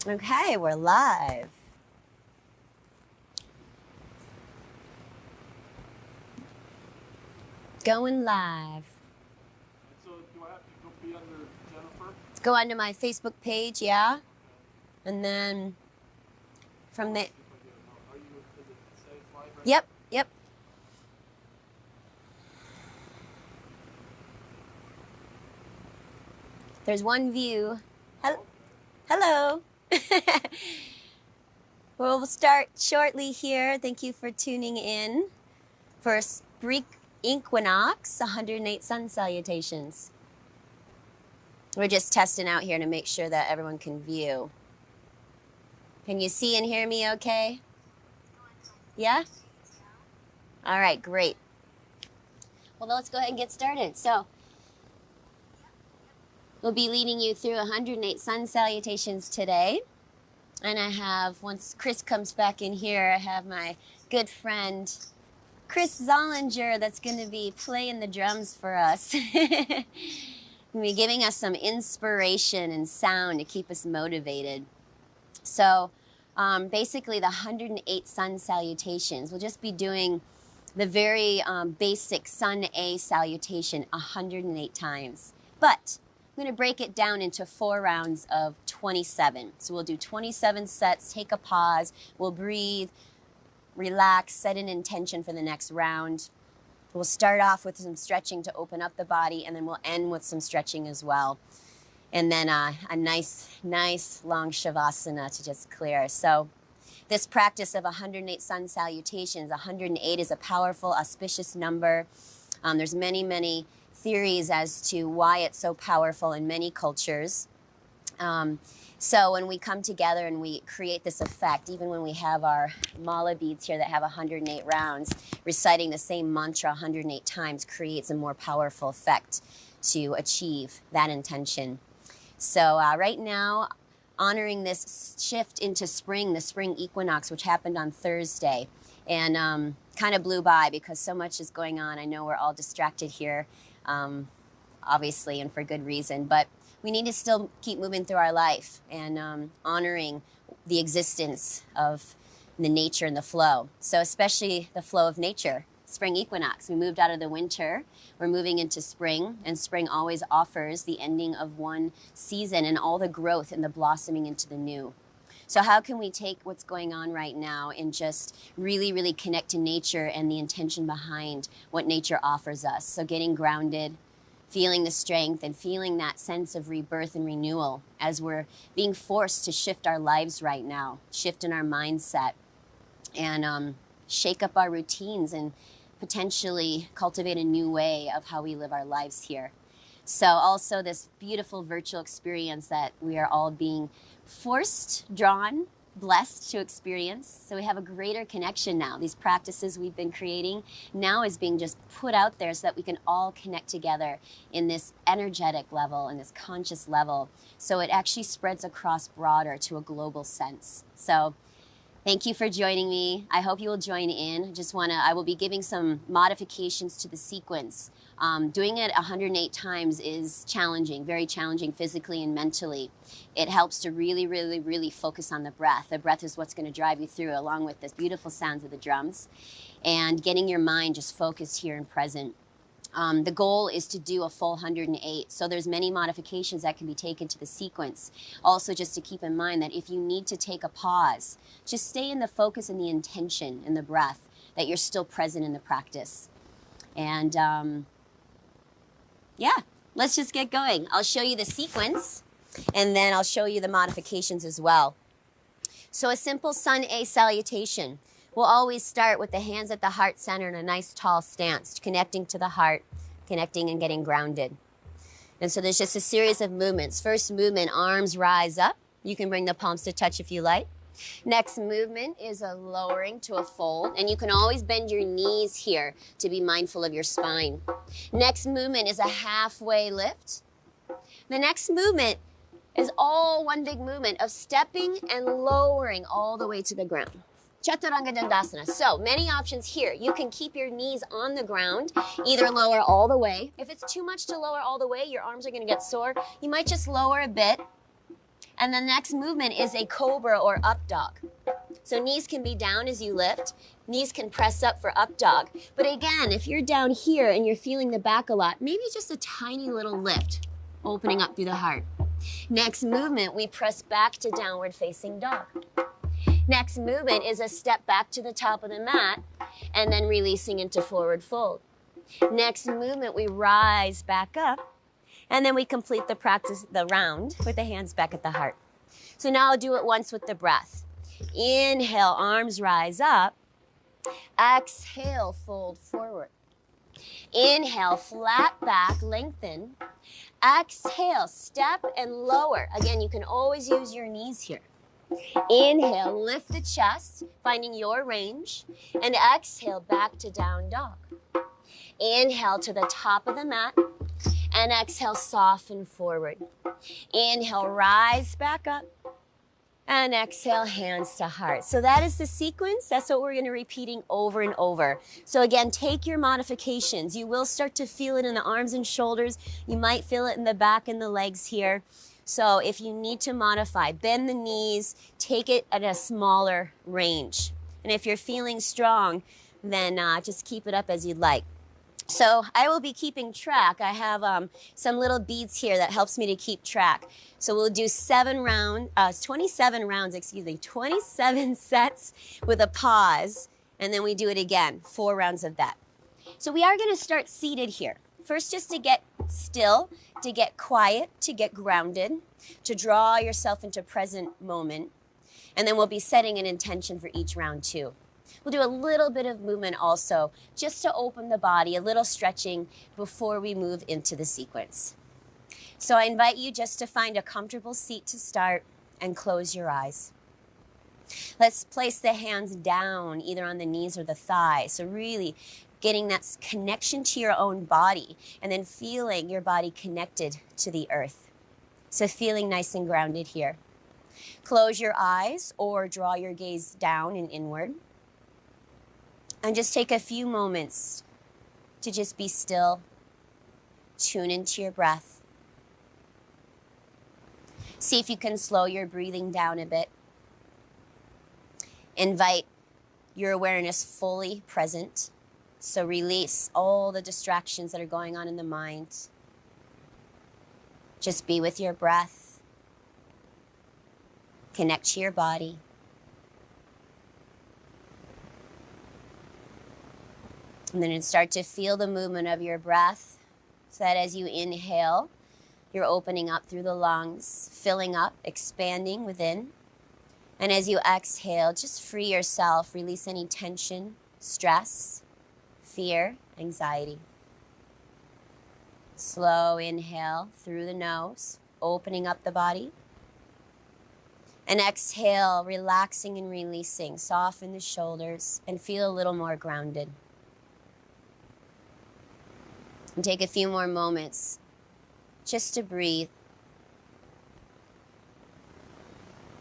Okay, we're live. Going live. So do I have to go be under Jennifer? Let's go onto my Facebook page, yeah? And then from the... Are you, is it safe live right Yep, yep. There's one view. Hello. We'll start shortly here. Thank you for tuning in for spring Equinox 108 sun salutations. We're just testing out here to make sure that everyone can view. Can you see and hear me okay? Yeah? All right, great. Well, let's go ahead and get started. So, we'll be leading you through 108 sun salutations today. And I have, once Chris comes back in here, I have my good friend, Chris Zollinger, that's going to be playing the drums for us. He'll be giving us some inspiration and sound to keep us motivated. So, basically the 108 sun salutations, we'll just be doing the very basic sun A salutation 108 times. But I'm going to break it down into 4 rounds of 27. So we'll do 27 sets, take a pause, we'll breathe, relax, set an intention for the next round. We'll start off with some stretching to open up the body, and then we'll end with some stretching as well. And then a nice long shavasana to just clear. So this practice of 108 sun salutations, 108 is a powerful, auspicious number. There's many theories as to why it's so powerful in many cultures. So when we come together and we create this effect, even when we have our mala beads here that have 108 rounds, reciting the same mantra 108 times creates a more powerful effect to achieve that intention. So right now, honoring this shift into spring, the spring equinox, which happened on Thursday, and kind of blew by because so much is going on. I know we're all distracted here, obviously, and for good reason, but we need to still keep moving through our life and honoring the existence of the nature and the flow. So especially the flow of nature, spring equinox. We moved out of the winter, we're moving into spring, and spring always offers the ending of one season and all the growth and the blossoming into the new. So how can we take what's going on right now and just really connect to nature and the intention behind what nature offers us? So getting grounded, feeling the strength, and feeling that sense of rebirth and renewal as we're being forced to shift our lives right now, shift in our mindset, and shake up our routines and potentially cultivate a new way of how we live our lives here. So also this beautiful virtual experience that we are all being forced, drawn, blessed to experience. So we have a greater connection now. These practices we've been creating now is being just put out there so that we can all connect together in this energetic level and this conscious level. So it actually spreads across broader to a global sense. So thank you for joining me. I hope you will join in. I will be giving some modifications to the sequence. Doing it 108 times is challenging, very challenging physically and mentally. It helps to really focus on the breath. The breath is what's going to drive you through, along with the beautiful sounds of the drums, and getting your mind just focused here and present. The goal is to do a full 108. So there's many modifications that can be taken to the sequence. Also, just to keep in mind that if you need to take a pause, just stay in the focus and the intention and the breath, that you're still present in the practice. And yeah, let's just get going. I'll show you the sequence, and then I'll show you the modifications as well. So a simple Sun A salutation. We'll always start with the hands at the heart center in a nice tall stance, connecting to the heart, connecting and getting grounded. And so there's just a series of movements. First movement, arms rise up. You can bring the palms to touch if you like. Next movement is a lowering to a fold, and you can always bend your knees here to be mindful of your spine. Next movement is a halfway lift. The next movement is all one big movement of stepping and lowering all the way to the ground. Chaturanga Dandasana. So many options here. You can keep your knees on the ground, either lower all the way. If it's too much to lower all the way, your arms are going to get sore. You might just lower a bit And the next movement is a cobra or up dog. So knees can be down as you lift. Knees can press up for up dog. But again, if you're down here and you're feeling the back a lot, maybe just a tiny little lift, opening up through the heart. Next movement, we press back to downward facing dog. Next movement is a step back to the top of the mat and then releasing into forward fold. Next movement, we rise back up and then we complete the practice, the round, with the hands back at the heart. So now I'll do it once with the breath. Inhale, arms rise up. Exhale, fold forward. Inhale, flat back, lengthen. Exhale, step and lower. Again, you can always use your knees here. Inhale, lift the chest, finding your range. And exhale, back to down dog. Inhale to the top of the mat. And exhale, soften forward. Inhale, rise back up. And exhale, hands to heart. So that is the sequence. That's what we're going to be repeating over and over. So again, take your modifications. You will start to feel it in the arms and shoulders. You might feel it in the back and the legs here. So if you need to modify, bend the knees, take it at a smaller range. And if you're feeling strong, then just keep it up as you'd like. So I will be keeping track. I have some little beads here that helps me to keep track. So we'll do 27 sets with a pause, and then we do it again, 4 rounds of that. So we are going to start seated here. First, just to get still, to get quiet, to get grounded, to draw yourself into present moment, and then we'll be setting an intention for each round too. We'll do a little bit of movement also, just to open the body, a little stretching before we move into the sequence. So I invite you just to find a comfortable seat to start and close your eyes. Let's place the hands down, either on the knees or the thighs. So really getting that connection to your own body and then feeling your body connected to the earth. So feeling nice and grounded here. Close your eyes or draw your gaze down and inward. And just take a few moments to just be still, tune into your breath. See if you can slow your breathing down a bit. Invite your awareness fully present. So release all the distractions that are going on in the mind. Just be with your breath. Connect to your body. And then start to feel the movement of your breath, so that as you inhale, you're opening up through the lungs, filling up, expanding within. And as you exhale, just free yourself, release any tension, stress, fear, anxiety. Slow inhale through the nose, opening up the body. And exhale, relaxing and releasing, soften the shoulders and feel a little more grounded. And take a few more moments just to breathe.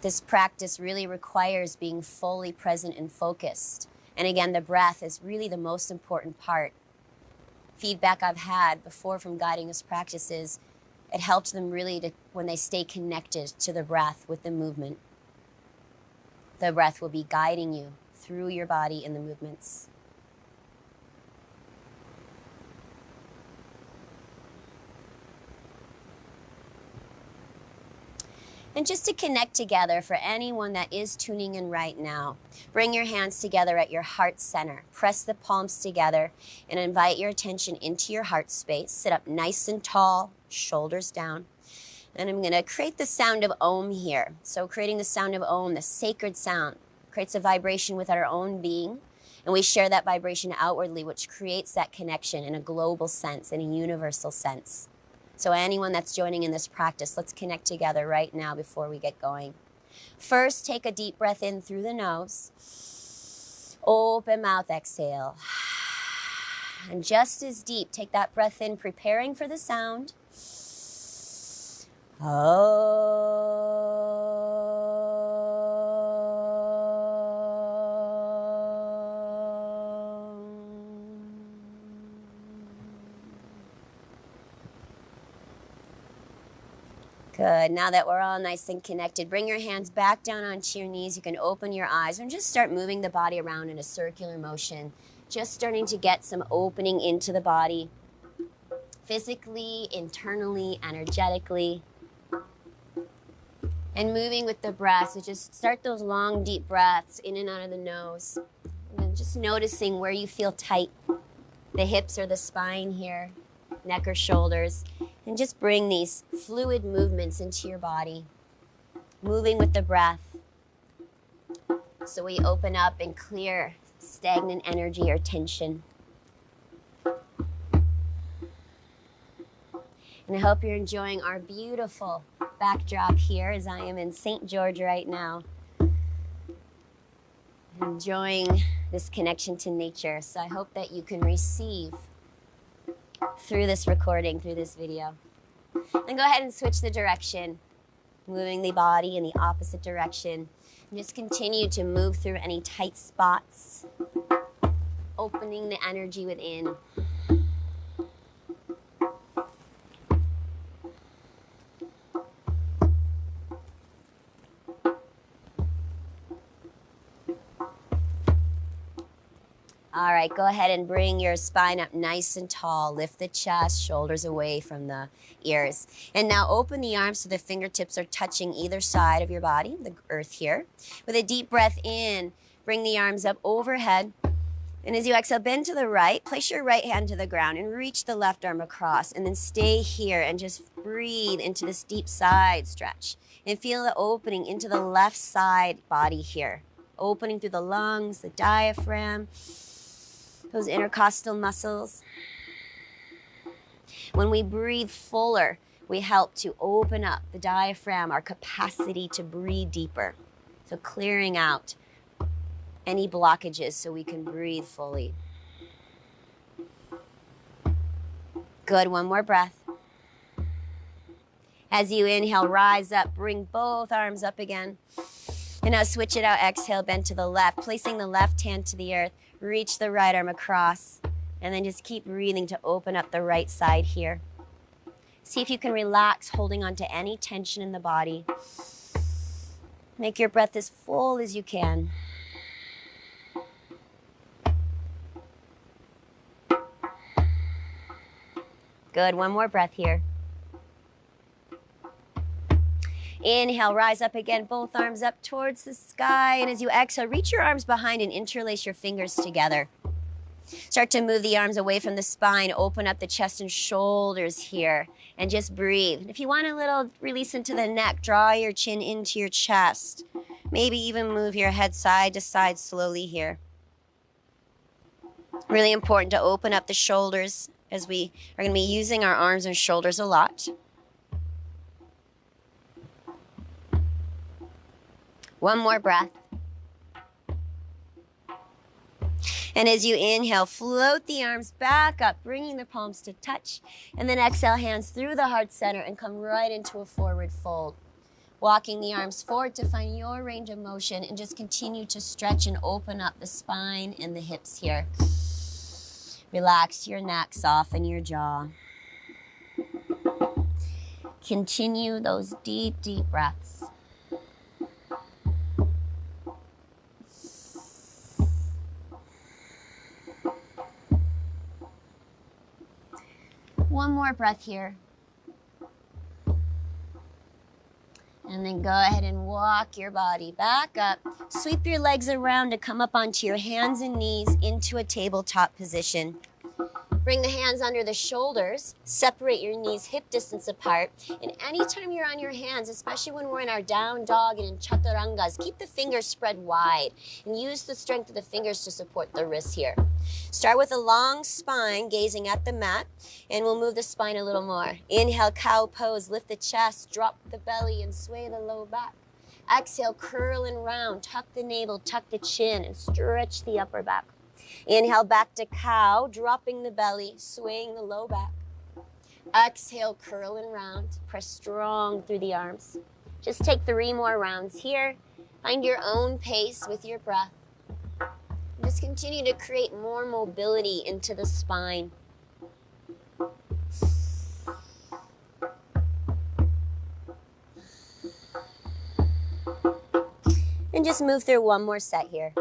This practice really requires being fully present and focused. And again, the breath is really the most important part. Feedback I've had before from guiding this practice is it helps them really to, when they stay connected to the breath with the movement. The breath will be guiding you through your body in the movements. And just to connect together for anyone that is tuning in right now, bring your hands together at your heart center. Press the palms together and invite your attention into your heart space. Sit up nice and tall, shoulders down. And I'm going to create the sound of Om here. So creating the sound of Om, the sacred sound, creates a vibration with our own being. And we share that vibration outwardly, which creates that connection in a global sense, in a universal sense. So anyone that's joining in this practice, let's connect together right now before we get going. First, take a deep breath in through the nose. Open mouth, exhale. And just as deep, take that breath in, preparing for the sound. Good. Now that we're all nice and connected, bring your hands back down onto your knees. You can open your eyes and just start moving the body around in a circular motion. Just starting to get some opening into the body, physically, internally, energetically. And moving with the breath. So just start those long, deep breaths in and out of the nose. And then just noticing where you feel tight, the hips or the spine here, neck or shoulders. And just bring these fluid movements into your body, moving with the breath. So we open up and clear stagnant energy or tension. And I hope you're enjoying our beautiful backdrop here, as I am in St. George right now. Enjoying this connection to nature. So I hope that you can receive through this recording, through this video. Then go ahead and switch the direction, moving the body in the opposite direction. And just continue to move through any tight spots, opening the energy within. All right, go ahead and bring your spine up nice and tall. Lift the chest, shoulders away from the ears. And now open the arms so the fingertips are touching either side of your body, the earth here. With a deep breath in, bring the arms up overhead. And as you exhale, bend to the right, place your right hand to the ground and reach the left arm across. And then stay here and just breathe into this deep side stretch. And feel the opening into the left side body here. Opening through the lungs, the diaphragm, those intercostal muscles. When we breathe fuller, we help to open up the diaphragm, our capacity to breathe deeper. So clearing out any blockages so we can breathe fully. Good, one more breath. As you inhale, rise up, bring both arms up again. And now switch it out, exhale, bend to the left, placing the left hand to the earth. Reach the right arm across, and then just keep breathing to open up the right side here. See if you can relax, holding on to any tension in the body. Make your breath as full as you can. Good, one more breath here. Inhale, rise up again, both arms up towards the sky. And as you exhale, reach your arms behind and interlace your fingers together. Start to move the arms away from the spine, open up the chest and shoulders here, and just breathe. And if you want a little release into the neck, draw your chin into your chest. Maybe even move your head side to side slowly here. Really important to open up the shoulders as we are going to be using our arms and shoulders a lot. One more breath. And as you inhale, float the arms back up, bringing the palms to touch. And then exhale, hands through the heart center and come right into a forward fold. Walking the arms forward to find your range of motion and just continue to stretch and open up the spine and the hips here. Relax your neck, soften your jaw. Continue those deep, deep breaths. One more breath here. And then go ahead and walk your body back up. Sweep your legs around to come up onto your hands and knees into a tabletop position. Bring the hands under the shoulders. Separate your knees hip distance apart. And anytime you're on your hands, especially when we're in our down dog and in chaturangas, keep the fingers spread wide and use the strength of the fingers to support the wrists here. Start with a long spine, gazing at the mat, and we'll move the spine a little more. Inhale, cow pose, lift the chest, drop the belly, and sway the low back. Exhale, curl and round, tuck the navel, tuck the chin, and stretch the upper back. Inhale, back to cow, dropping the belly, swaying the low back. Exhale, curl and round, press strong through the arms. Just take 3 more rounds here. Find your own pace with your breath. Just continue to create more mobility into the spine. And just move through one more set here.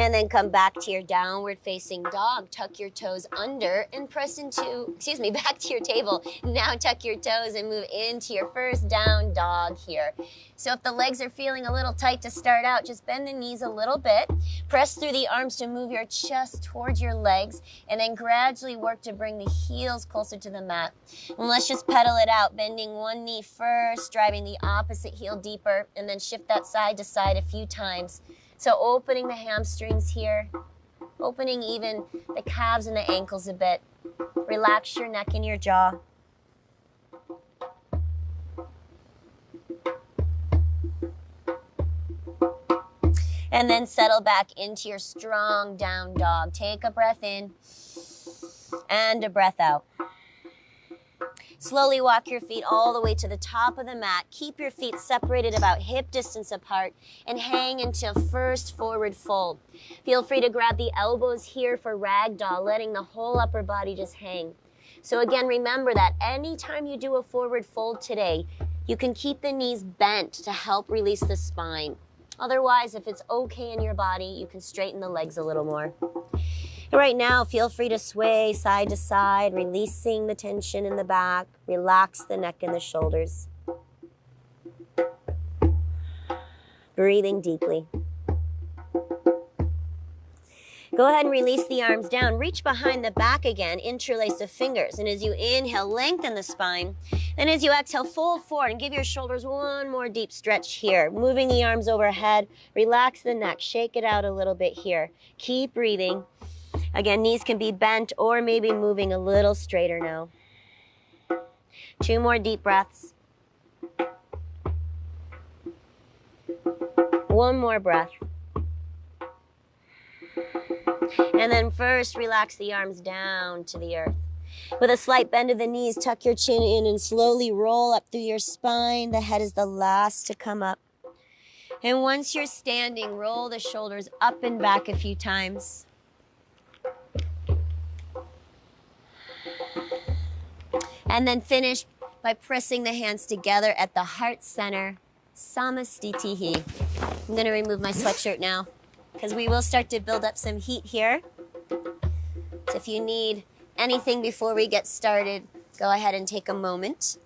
And then come back to your downward facing dog. Tuck your toes under and press into, back to your table. Now tuck your toes and move into your first down dog here. So if the legs are feeling a little tight to start out, just bend the knees a little bit. Press through the arms to move your chest towards your legs, and then gradually work to bring the heels closer to the mat. And let's just pedal it out, bending one knee first, driving the opposite heel deeper, and then shift that side to side a few times. So opening the hamstrings here, opening even the calves and the ankles a bit. Relax your neck and your jaw. And then settle back into your strong down dog. Take a breath in and a breath out. Slowly walk your feet all the way to the top of the mat. Keep your feet separated about hip distance apart and hang into first forward fold. Feel free to grab the elbows here for ragdoll, letting the whole upper body just hang. So again, remember that anytime you do a forward fold today, you can keep the knees bent to help release the spine. Otherwise, if it's okay in your body, you can straighten the legs a little more. Right now, feel free to sway side to side, releasing the tension in the back. Relax the neck and the shoulders. Breathing deeply. Go ahead and release the arms down. Reach behind the back again. Interlace the fingers. And as you inhale, lengthen the spine. Then as you exhale, fold forward and give your shoulders one more deep stretch here. Moving the arms overhead. Relax the neck. Shake it out a little bit here. Keep breathing. Again, knees can be bent or maybe moving a little straighter now. 2 more deep breaths. 1 more breath. And then first, relax the arms down to the earth. With a slight bend of the knees, tuck your chin in and slowly roll up through your spine. The head is the last to come up. And once you're standing, roll the shoulders up and back a few times. And then finish by pressing the hands together at the heart center, Samastitihi. I'm going to remove my sweatshirt now because we will start to build up some heat here. So if you need anything before we get started, go ahead and take a moment.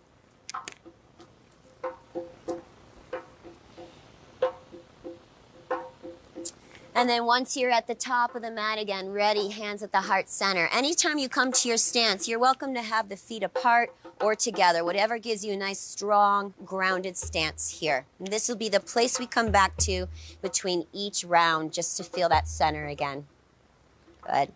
And then once you're at the top of the mat again, ready, hands at the heart center. Anytime you come to your stance, you're welcome to have the feet apart or together, whatever gives you a nice, strong, grounded stance here. And this will be the place we come back to between each round just to feel that center again. Good.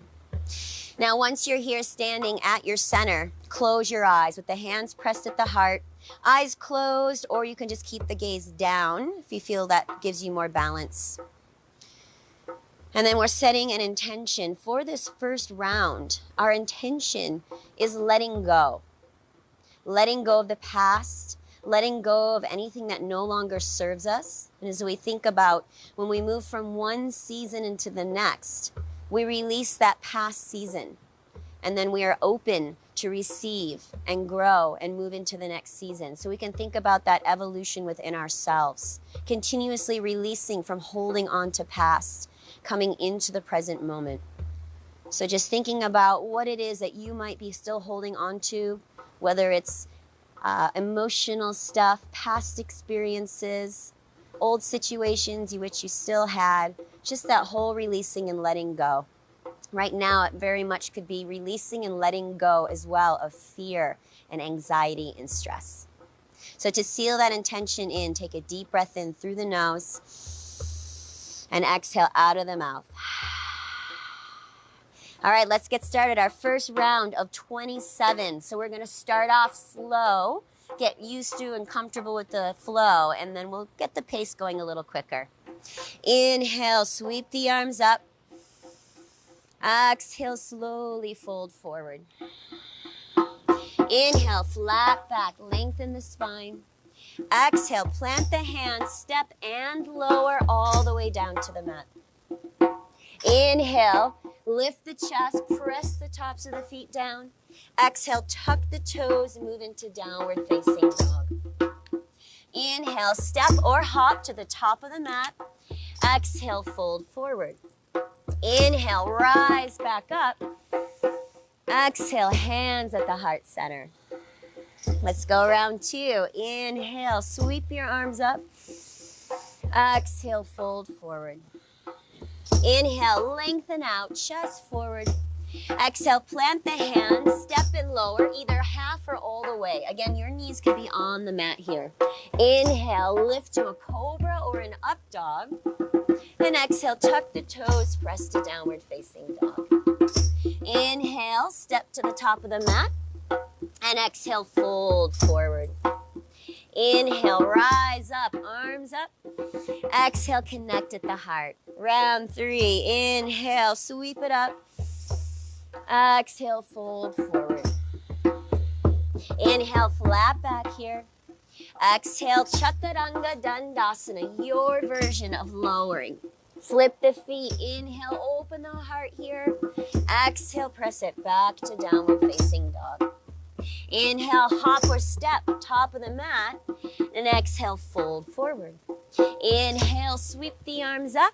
Now, once you're here standing at your center, close your eyes with the hands pressed at the heart, eyes closed, or you can just keep the gaze down if you feel that gives you more balance. And then we're setting an intention for this first round. Our intention is letting go. Letting go of the past, letting go of anything that no longer serves us. And as we think about when we move from one season into the next, we release that past season. And then we are open to receive and grow and move into the next season. So we can think about that evolution within ourselves, continuously releasing from holding on to past, coming into the present moment. So just thinking about what it is that you might be still holding on to, whether it's emotional stuff, past experiences, old situations which you still had, just that whole releasing and letting go. Right now, it very much could be releasing and letting go as well of fear and anxiety and stress. So to seal that intention in, take a deep breath in through the nose and exhale out of the mouth. All right, let's get started. Our first round of 27. So we're going to start off slow, get used to and comfortable with the flow, and then we'll get the pace going a little quicker. Inhale, sweep the arms up. Exhale, slowly fold forward. Inhale, flat back, lengthen the spine. Exhale, plant the hands, step and lower all the way down to the mat. Inhale, lift the chest, press the tops of the feet down. Exhale, tuck the toes, move into downward facing dog. Inhale, step or hop to the top of the mat. Exhale, fold forward. Inhale, rise back up. Exhale, hands at the heart center. Let's go round two. Inhale, sweep your arms up. Exhale, fold forward. Inhale, lengthen out, chest forward. Exhale, plant the hands, step in lower, either half or all the way. Again, your knees could be on the mat here. Inhale, lift to a cobra or an up dog. Then exhale, tuck the toes, press to downward facing dog. Inhale, step to the top of the mat. And exhale, fold forward. Inhale, rise up, arms up. Exhale, connect at the heart. Round three. Inhale, sweep it up. Exhale, fold forward. Inhale, flat back here. Exhale, Chaturanga Dandasana, your version of lowering. Flip the feet. Inhale, open the heart here. Exhale, press it back to downward facing dog. Inhale, hop or step, top of the mat. And exhale, fold forward. Inhale, sweep the arms up.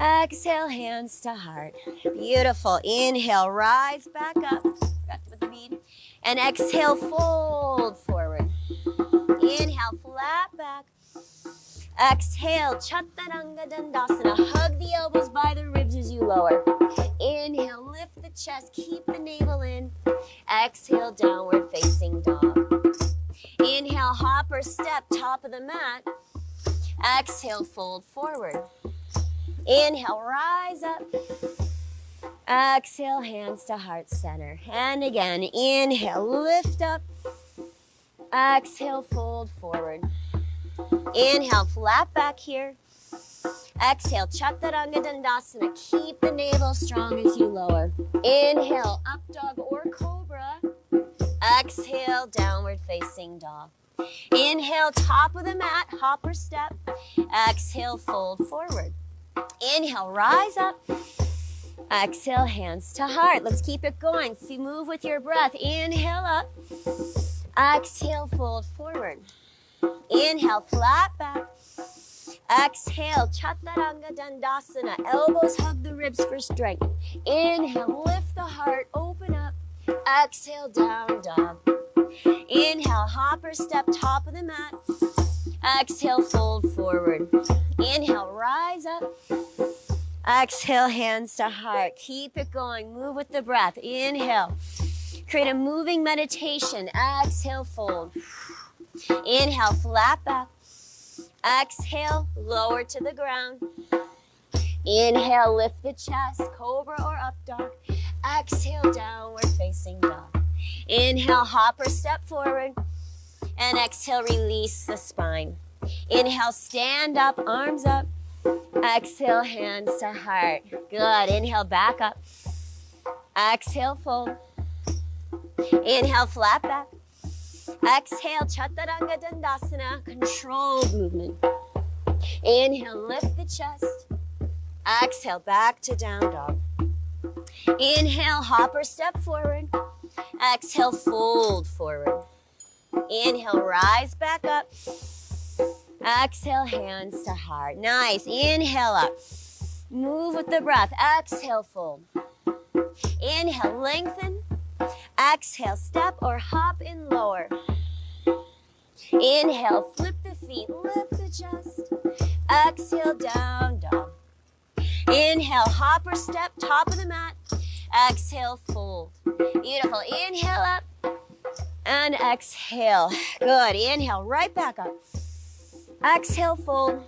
Exhale, hands to heart. Beautiful. Inhale, rise back up. Forgot to put the bead. And exhale, fold forward. Inhale, flat back. Exhale, Chaturanga Dandasana. Hug the elbows by the ribs as you lower. Inhale, lift the chest, keep the navel in. Exhale, downward facing dog. Inhale, hop or step, top of the mat. Exhale, fold forward. Inhale, rise up. Exhale, hands to heart center. And again, inhale, lift up. Exhale, fold forward. Inhale, flat back here. Exhale, Chaturanga Dandasana. Keep the navel strong as you lower. Inhale, up dog or cobra. Exhale, downward facing dog. Inhale, top of the mat, hop or step. Exhale, fold forward. Inhale, rise up. Exhale, hands to heart. Let's keep it going. So move with your breath. Inhale up. Exhale, fold forward. Inhale, flat back. Exhale, Chaturanga Dandasana. Elbows hug the ribs for strength. Inhale, lift the heart, open up. Exhale, down dog. Inhale, hop or step, top of the mat. Exhale, fold forward. Inhale, rise up. Exhale, hands to heart. Keep it going. Move with the breath. Inhale. Create a moving meditation. Exhale, fold. Inhale, flat back. Exhale, lower to the ground. Inhale, lift the chest, cobra or up dog. Exhale, downward facing dog. Inhale, hop or step forward. And exhale, release the spine. Inhale, stand up, arms up. Exhale, hands to heart. Good. Inhale, back up. Exhale, fold. Inhale, flat back. Exhale, Chaturanga Dandasana, controlled movement. Inhale, lift the chest. Exhale, back to down dog. Inhale, hop or step forward. Exhale, fold forward. Inhale, rise back up. Exhale, hands to heart. Nice. Inhale up. Move with the breath. Exhale, fold. Inhale, lengthen. Exhale, step or hop in lower. Inhale, flip the feet, lift the chest. Exhale, down dog. Inhale, hop or step, top of the mat. Exhale, fold. Beautiful. Inhale up and exhale. Good. Inhale, right back up. Exhale, fold.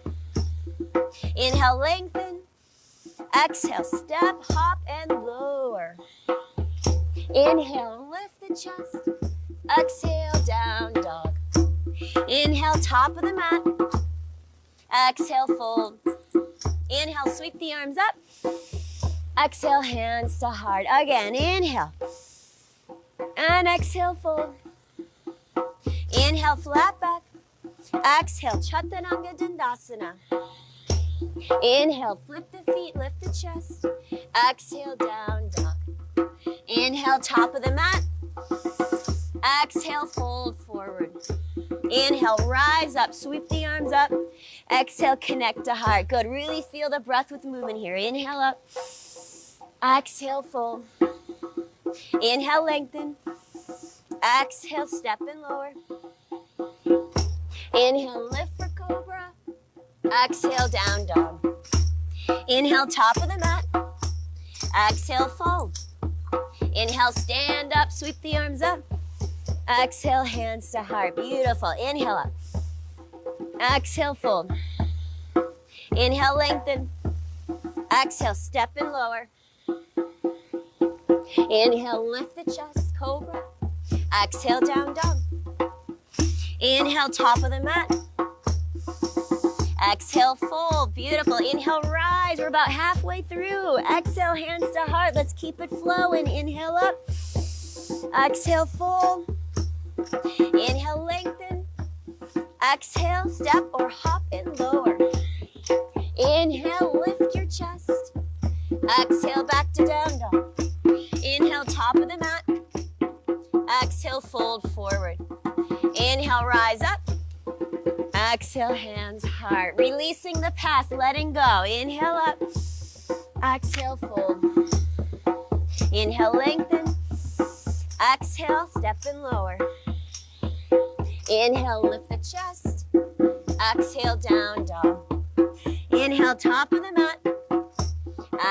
Inhale, lengthen. Exhale, step, hop, and lower. Inhale, lift the chest. Exhale, down dog. Inhale, top of the mat. Exhale, fold. Inhale, sweep the arms up. Exhale, hands to heart. Again, inhale. And exhale, fold. Inhale, flat back. Exhale, Chaturanga Dandasana. Inhale, flip the feet, lift the chest. Exhale, down dog. Inhale, top of the mat. Exhale, fold forward. Inhale, rise up, sweep the arms up. Exhale, connect to heart. Good, really feel the breath with movement here. Inhale up. Exhale, fold. Inhale, lengthen. Exhale, step and lower. Inhale, lift for cobra. Exhale, down dog. Inhale, top of the mat. Exhale, fold. Inhale, stand up, sweep the arms up. Exhale, hands to heart. Beautiful. Inhale up. Exhale, fold. Inhale, lengthen. Exhale, step and lower. Inhale, lift the chest, cobra. Exhale, down dog. Inhale, top of the mat. Exhale, fold. Beautiful. Inhale, rise. We're about halfway through. Exhale, hands to heart. Let's keep it flowing. Inhale up. Exhale, fold. Inhale, lengthen. Exhale, step or hop and lower. Inhale, lift your chest. Exhale, back to down dog. Inhale, top of the mat. Exhale, fold forward. Inhale, rise up. Exhale, hands, heart. Releasing the past, letting go. Inhale up. Exhale, fold. Inhale, lengthen. Exhale, step and lower. Inhale, lift the chest. Exhale, down dog. Inhale, top of the mat.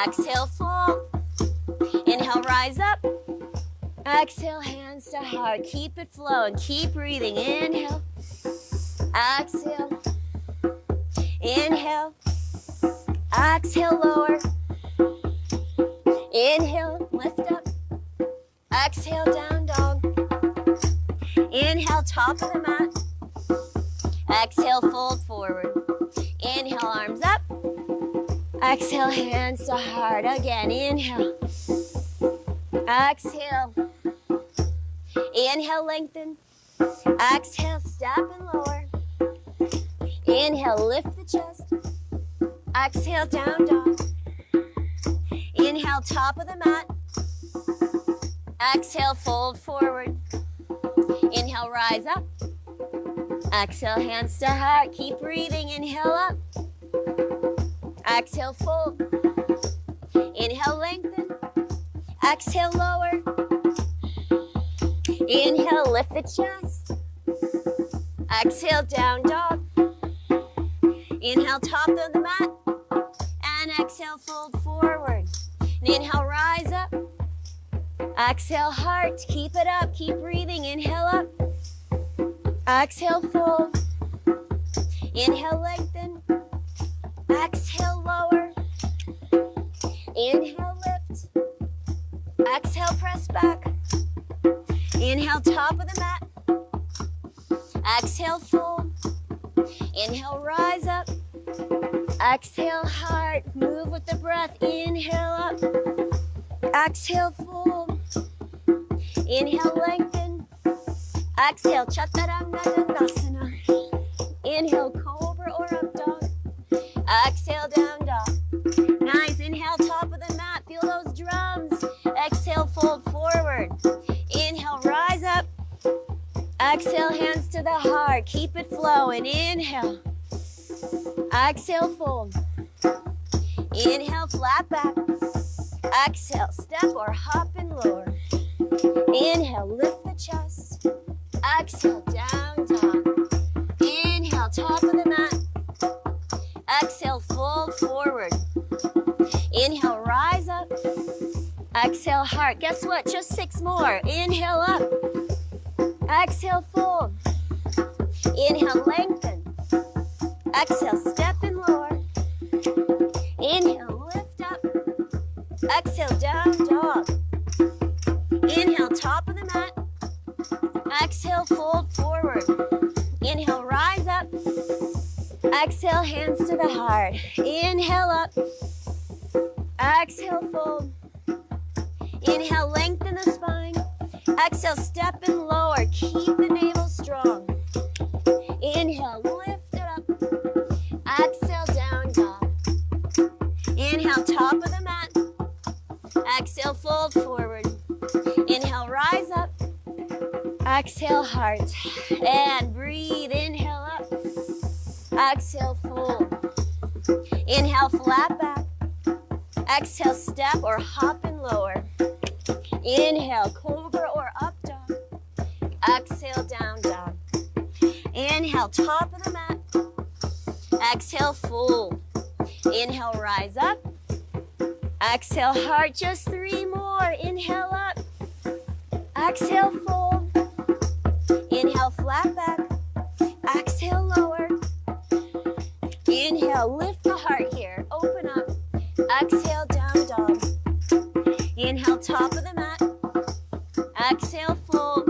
Exhale, fold. Inhale, rise up. Exhale, hands to heart. Keep it flowing. Keep breathing. Inhale. Exhale. Inhale. Exhale, lower. Inhale, lift up. Exhale, down dog. Inhale, top of the mat. Exhale, fold forward. Inhale, arms up. Exhale, hands to heart. Again, inhale. Exhale. Inhale, lengthen. Exhale, step and lower. Inhale, lift the chest. Exhale, down dog. Inhale, top of the mat. Exhale, fold forward. Inhale, rise up. Exhale, hands to heart. Keep breathing. Inhale up. Exhale, fold. Inhale, lengthen. Exhale, lower. Inhale, lift the chest. Exhale, down dog. Inhale, top of the mat. And exhale, fold forward. And inhale, rise up. Exhale, heart. Keep it up. Keep breathing. Inhale up. Exhale, fold. Inhale, lengthen. Exhale, lower. Inhale, lift. Exhale, press back. Inhale, top of the mat. Exhale, fold. Inhale, rise up. Exhale, heart. Move with the breath. Inhale up. Exhale, fold. Inhale, lengthen. Exhale, Chaturanga Dandasana. Inhale, cobra or up dog. Exhale, down dog. Nice. Inhale, top of the mat. Feel those drums. Exhale, fold forward. Inhale, rise up. Exhale, hands to the heart. Keep it flowing. Inhale. Exhale, fold. Inhale, flat back. Exhale, step or hop and lower. Inhale, lift the chest. Exhale, down dog. Inhale, top of the mat. Exhale, fold forward. Inhale, rise up. Exhale, heart. Guess what? Just 6 more. Inhale up. Exhale, fold. Inhale, lengthen. Exhale, step and lower. Inhale, lift up. Exhale, down dog. Inhale, top of the mat. Exhale, fold forward. Inhale, rise up. Exhale, hands to the heart. Inhale up. Exhale, fold. Inhale, lengthen the spine. Exhale, step and lower. Keep the navel strong. Inhale, lift it up. Exhale, down dog. Inhale, top of the mat. Exhale, fold forward. Exhale, heart. And breathe. Inhale up. Exhale, fold. Inhale, flat back. Exhale, step or hop and lower. Inhale, cobra or up dog. Exhale, down dog. Inhale, top of the mat. Exhale, fold. Inhale, rise up. Exhale, heart, just 3 more. Inhale up. Exhale, fold. Inhale, flat back. Exhale, lower. Inhale, lift the heart here. Open up. Exhale, down dog. Inhale, top of the mat. Exhale, fold.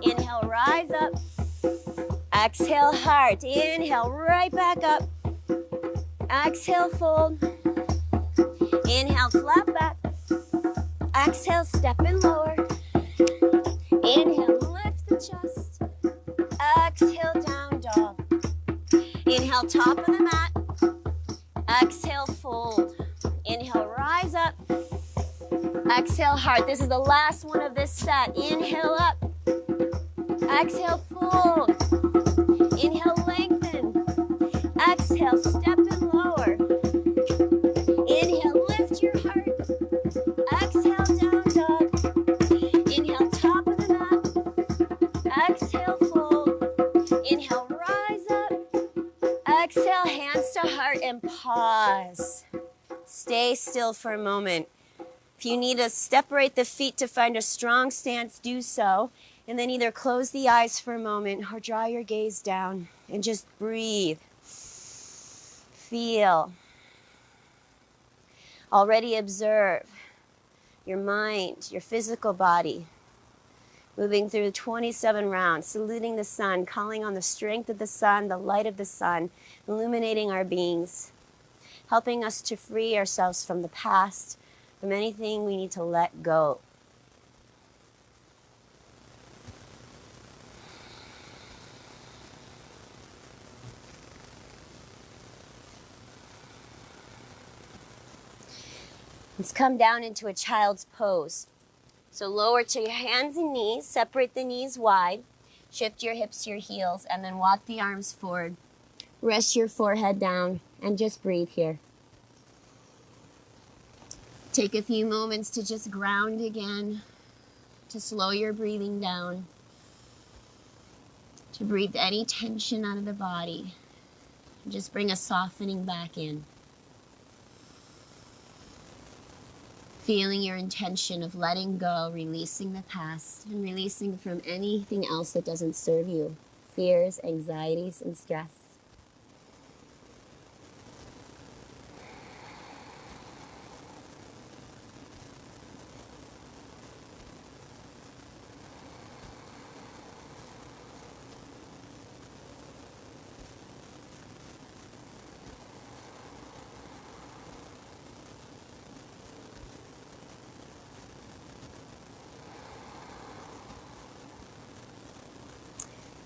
Inhale, rise up. Exhale, heart. Inhale, right back up. Exhale, fold. Inhale, flat back. Exhale, step and lower. Inhale, lift the chest. Exhale, down dog. Inhale, top of the mat. Exhale, fold. Inhale, rise up. Exhale, heart. This is the last one of this set. Inhale up. Exhale, fold. Inhale, lengthen. Exhale, step and lower. Inhale, lift your heart. Exhale, down dog. Inhale, top of the mat. Exhale, fold. Inhale, rise up. Exhale, hands to heart and pause. Stay still for a moment. If you need to separate the feet to find a strong stance, do so. And then either close the eyes for a moment or draw your gaze down and just breathe. Feel. Already observe your mind, your physical body, moving through 27 rounds, saluting the sun, calling on the strength of the sun, the light of the sun, illuminating our beings, helping us to free ourselves from the past, from anything we need to let go. Let's come down into a child's pose. So lower to your hands and knees, separate the knees wide, shift your hips to your heels, and then walk the arms forward. Rest your forehead down and just breathe here. Take a few moments to just ground again, to slow your breathing down, to breathe any tension out of the body, and just bring a softening back in. Feeling your intention of letting go, releasing the past, and releasing from anything else that doesn't serve you. Fears, anxieties, and stress.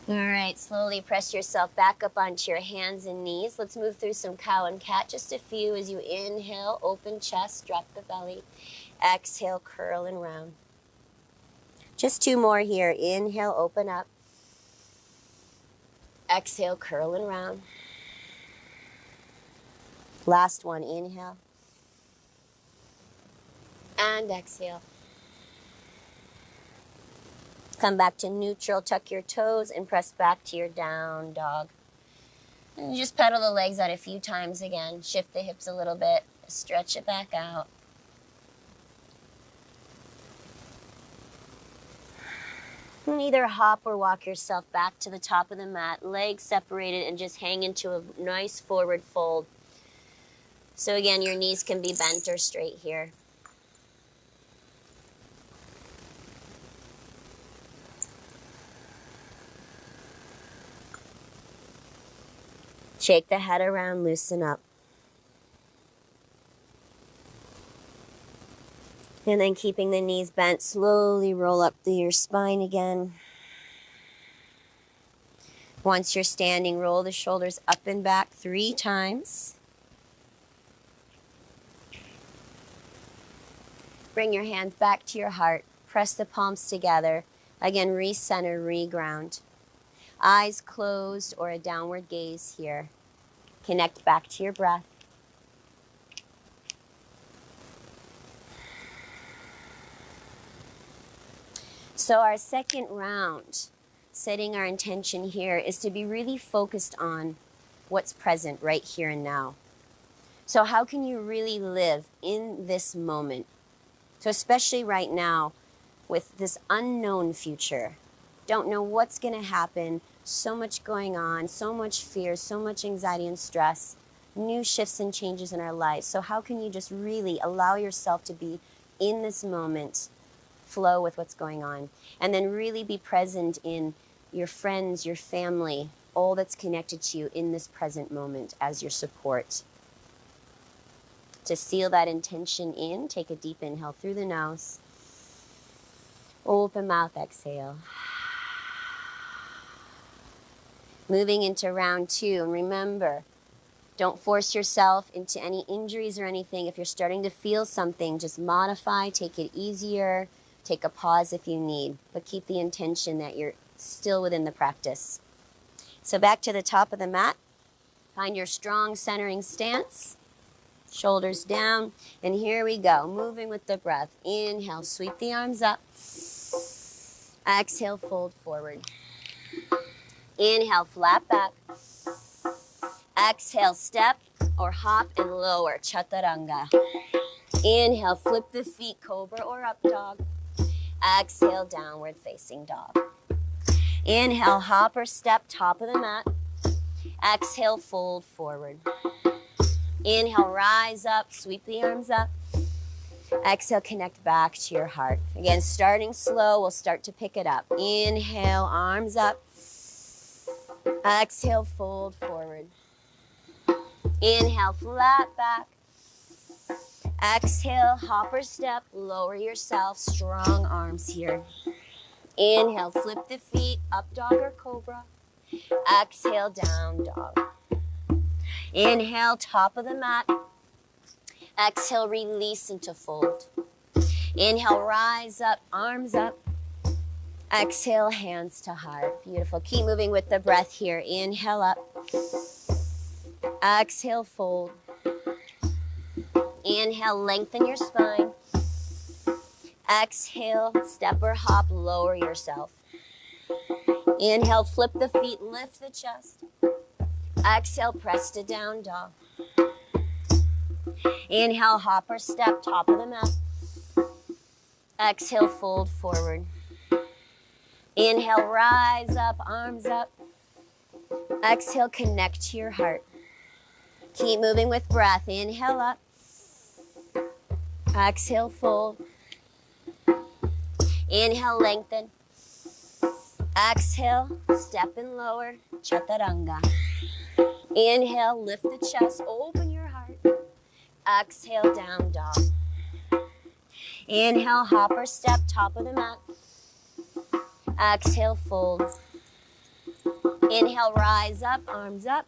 All right, slowly press yourself back up onto your hands and knees. Let's move through some cow and cat. Just a few as you inhale, open chest, drop the belly. Exhale, curl and round. Just 2 more here. Inhale, open up. Exhale, curl and round. Last one, inhale. And exhale. Come back to neutral, tuck your toes, and press back to your down dog. And just pedal the legs out a few times again. Shift the hips a little bit, stretch it back out. And either hop or walk yourself back to the top of the mat, legs separated, and just hang into a nice forward fold. So again, your knees can be bent or straight here. Shake the head around, loosen up. And then keeping the knees bent, slowly roll up through your spine again. Once you're standing, roll the shoulders up and back 3 times. Bring your hands back to your heart. Press the palms together Again, recenter, reground. Eyes closed or a downward gaze here. Connect back to your breath. So our second round, setting our intention here, is to be really focused on what's present right here and now. So how can you really live in this moment? So especially right now with this unknown future, don't know what's going to happen, so much going on, so much fear, so much anxiety and stress, new shifts and changes in our lives. So how can you just really allow yourself to be in this moment, flow with what's going on, and then really be present in your friends, your family, all that's connected to you in this present moment as your support. To seal that intention in, take a deep inhale through the nose. Open mouth, exhale. Moving into round 2, and remember, don't force yourself into any injuries or anything. If you're starting to feel something, just modify, take it easier, take a pause if you need, but keep the intention that you're still within the practice. So back to the top of the mat. Find your strong centering stance. Shoulders down. And here we go. Moving with the breath. Inhale, sweep the arms up. Exhale, fold forward. Inhale, flat back. Exhale, step or hop and lower. Chaturanga. Inhale, flip the feet, cobra or up dog. Exhale, downward facing dog. Inhale, hop or step, top of the mat. Exhale, fold forward. Inhale, rise up, sweep the arms up. Exhale, connect back to your heart. Again, starting slow, we'll start to pick it up. Inhale, arms up. Exhale, fold forward. Inhale, flat back. Exhale, hop or step, lower yourself, strong arms here. Inhale, flip the feet, up dog or cobra. Exhale, down dog. Inhale, top of the mat. Exhale, release into fold. Inhale, rise up, arms up. Exhale, hands to heart. Beautiful. Keep moving with the breath here. Inhale up. Exhale, fold. Inhale, lengthen your spine. Exhale, step or hop, lower yourself. Inhale, flip the feet, lift the chest. Exhale, press to down dog. Inhale, hop or step, top of the mat. Exhale, fold forward. Inhale, rise up, arms up. Exhale, connect to your heart. Keep moving with breath. Inhale up. Exhale, fold. Inhale, lengthen. Exhale, step and lower, chaturanga. Inhale, lift the chest, open your heart. Exhale, down dog. Inhale, hop or step, top of the mat. Exhale, fold. Inhale, rise up, arms up.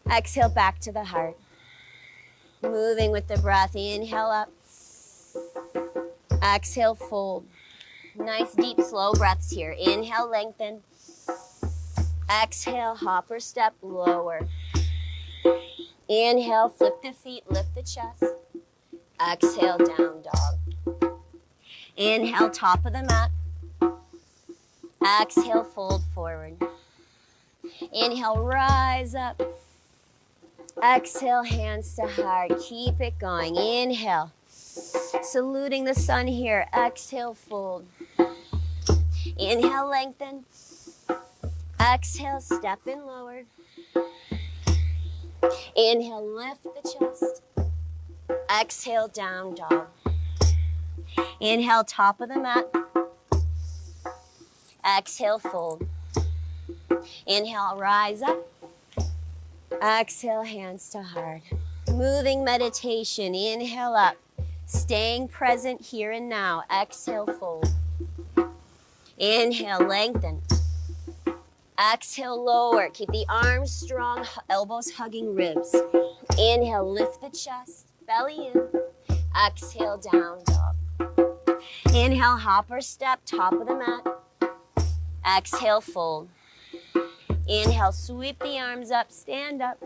Exhale, back to the heart. Moving with the breath. Inhale up. Exhale, fold. Nice, deep, slow breaths here. Inhale, lengthen. Exhale, hop or step, lower. Inhale, flip the feet, lift the chest. Exhale, down dog. Inhale, top of the mat. Exhale, fold forward. Inhale, rise up. Exhale, hands to heart. Keep it going. Inhale. Saluting the sun here. Exhale, fold. Inhale, lengthen. Exhale, step and lower. Inhale, lift the chest. Exhale, down dog. Inhale, top of the mat. Exhale, fold. Inhale, rise up. Exhale, hands to heart. Moving meditation. Inhale up. Staying present here and now. Exhale, fold. Inhale, lengthen. Exhale, lower. Keep the arms strong, elbows hugging ribs. Inhale, lift the chest, belly in. Exhale, down dog. Inhale, hop or step, top of the mat. Exhale, fold. Inhale, sweep the arms up, stand up.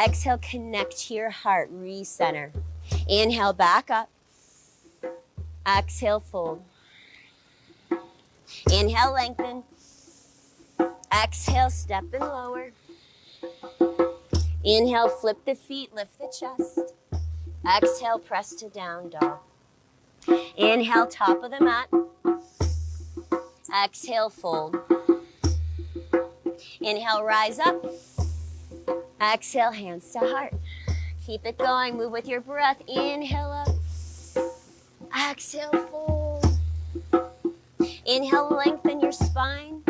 Exhale, connect to your heart, recenter. Inhale, back up. Exhale, fold. Inhale, lengthen. Exhale, step and lower. Inhale, flip the feet, lift the chest. Exhale, press to down dog. Inhale, top of the mat. Exhale, fold. Inhale, rise up. Exhale, hands to heart. Keep it going, move with your breath. Inhale up. Exhale, fold. Inhale, lengthen your spine.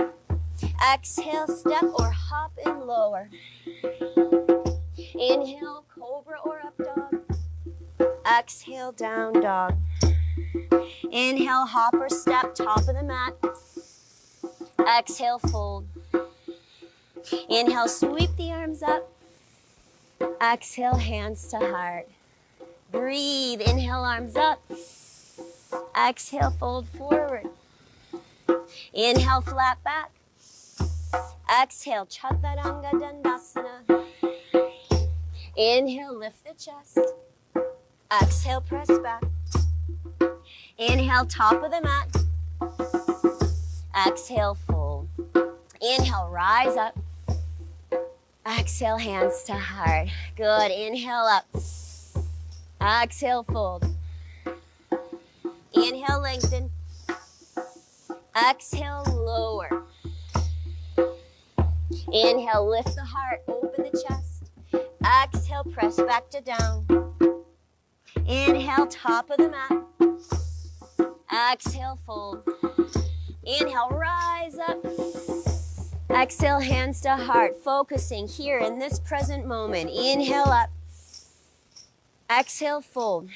Exhale, step or hop and lower. Inhale, cobra or up dog. Exhale, down dog. Inhale, hop or step, top of the mat. Exhale, fold. Inhale, sweep the arms up. Exhale, hands to heart. Breathe. Inhale, arms up. Exhale, fold forward. Inhale, flat back. Exhale, Chaturanga Dandasana. Inhale, lift the chest. Exhale, press back. Inhale, top of the mat. Exhale, fold. Inhale, rise up. Exhale, hands to heart. Good. Inhale up. Exhale, fold. Inhale, lengthen. Exhale, lower. Inhale, lift the heart, open the chest. Exhale, press back to down. Inhale, top of the mat. Exhale, fold. Inhale, rise up. Exhale, hands to heart, focusing here in this present moment. Inhale up. Exhale, fold.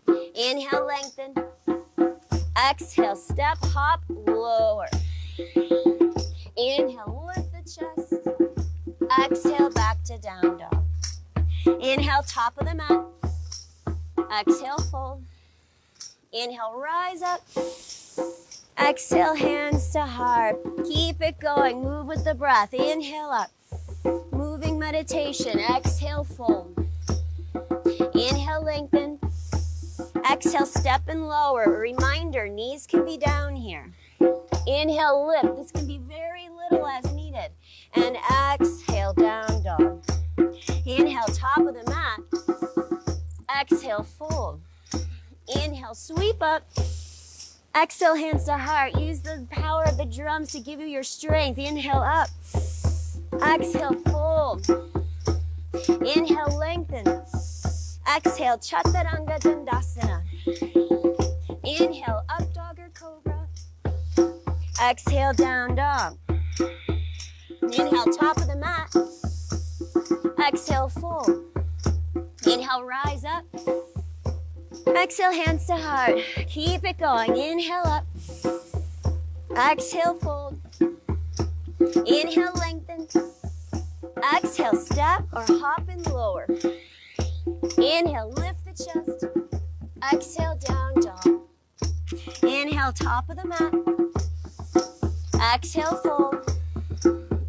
Inhale, lengthen. Exhale, step, hop, lower. Inhale, lift the chest. Exhale, back to down dog. Inhale, top of the mat. Exhale, fold. Inhale, rise up. Exhale, hands to heart. Keep it going. Move with the breath. Inhale up. Moving meditation. Exhale, fold. Inhale, lengthen. Exhale, step and lower. Reminder, knees can be down here. Inhale, lift. This can be very little as needed. And exhale, down dog. Inhale, top of the mat. Exhale, fold. Inhale, sweep up. Exhale, hands to heart. Use the power of the drums to give you your strength. Inhale, up. Exhale, fold. Inhale, lengthen. Exhale, Chaturanga Dandasana. Inhale, up dog or cobra. Exhale, down dog. Inhale, top of the mat. Exhale, fold. Inhale, rise up. Exhale, hands to heart. Keep it going. Inhale up. Exhale, fold. Inhale, lengthen. Exhale, step or hop and lower. Inhale, lift the chest. Exhale, down dog. Inhale, top of the mat. Exhale, fold.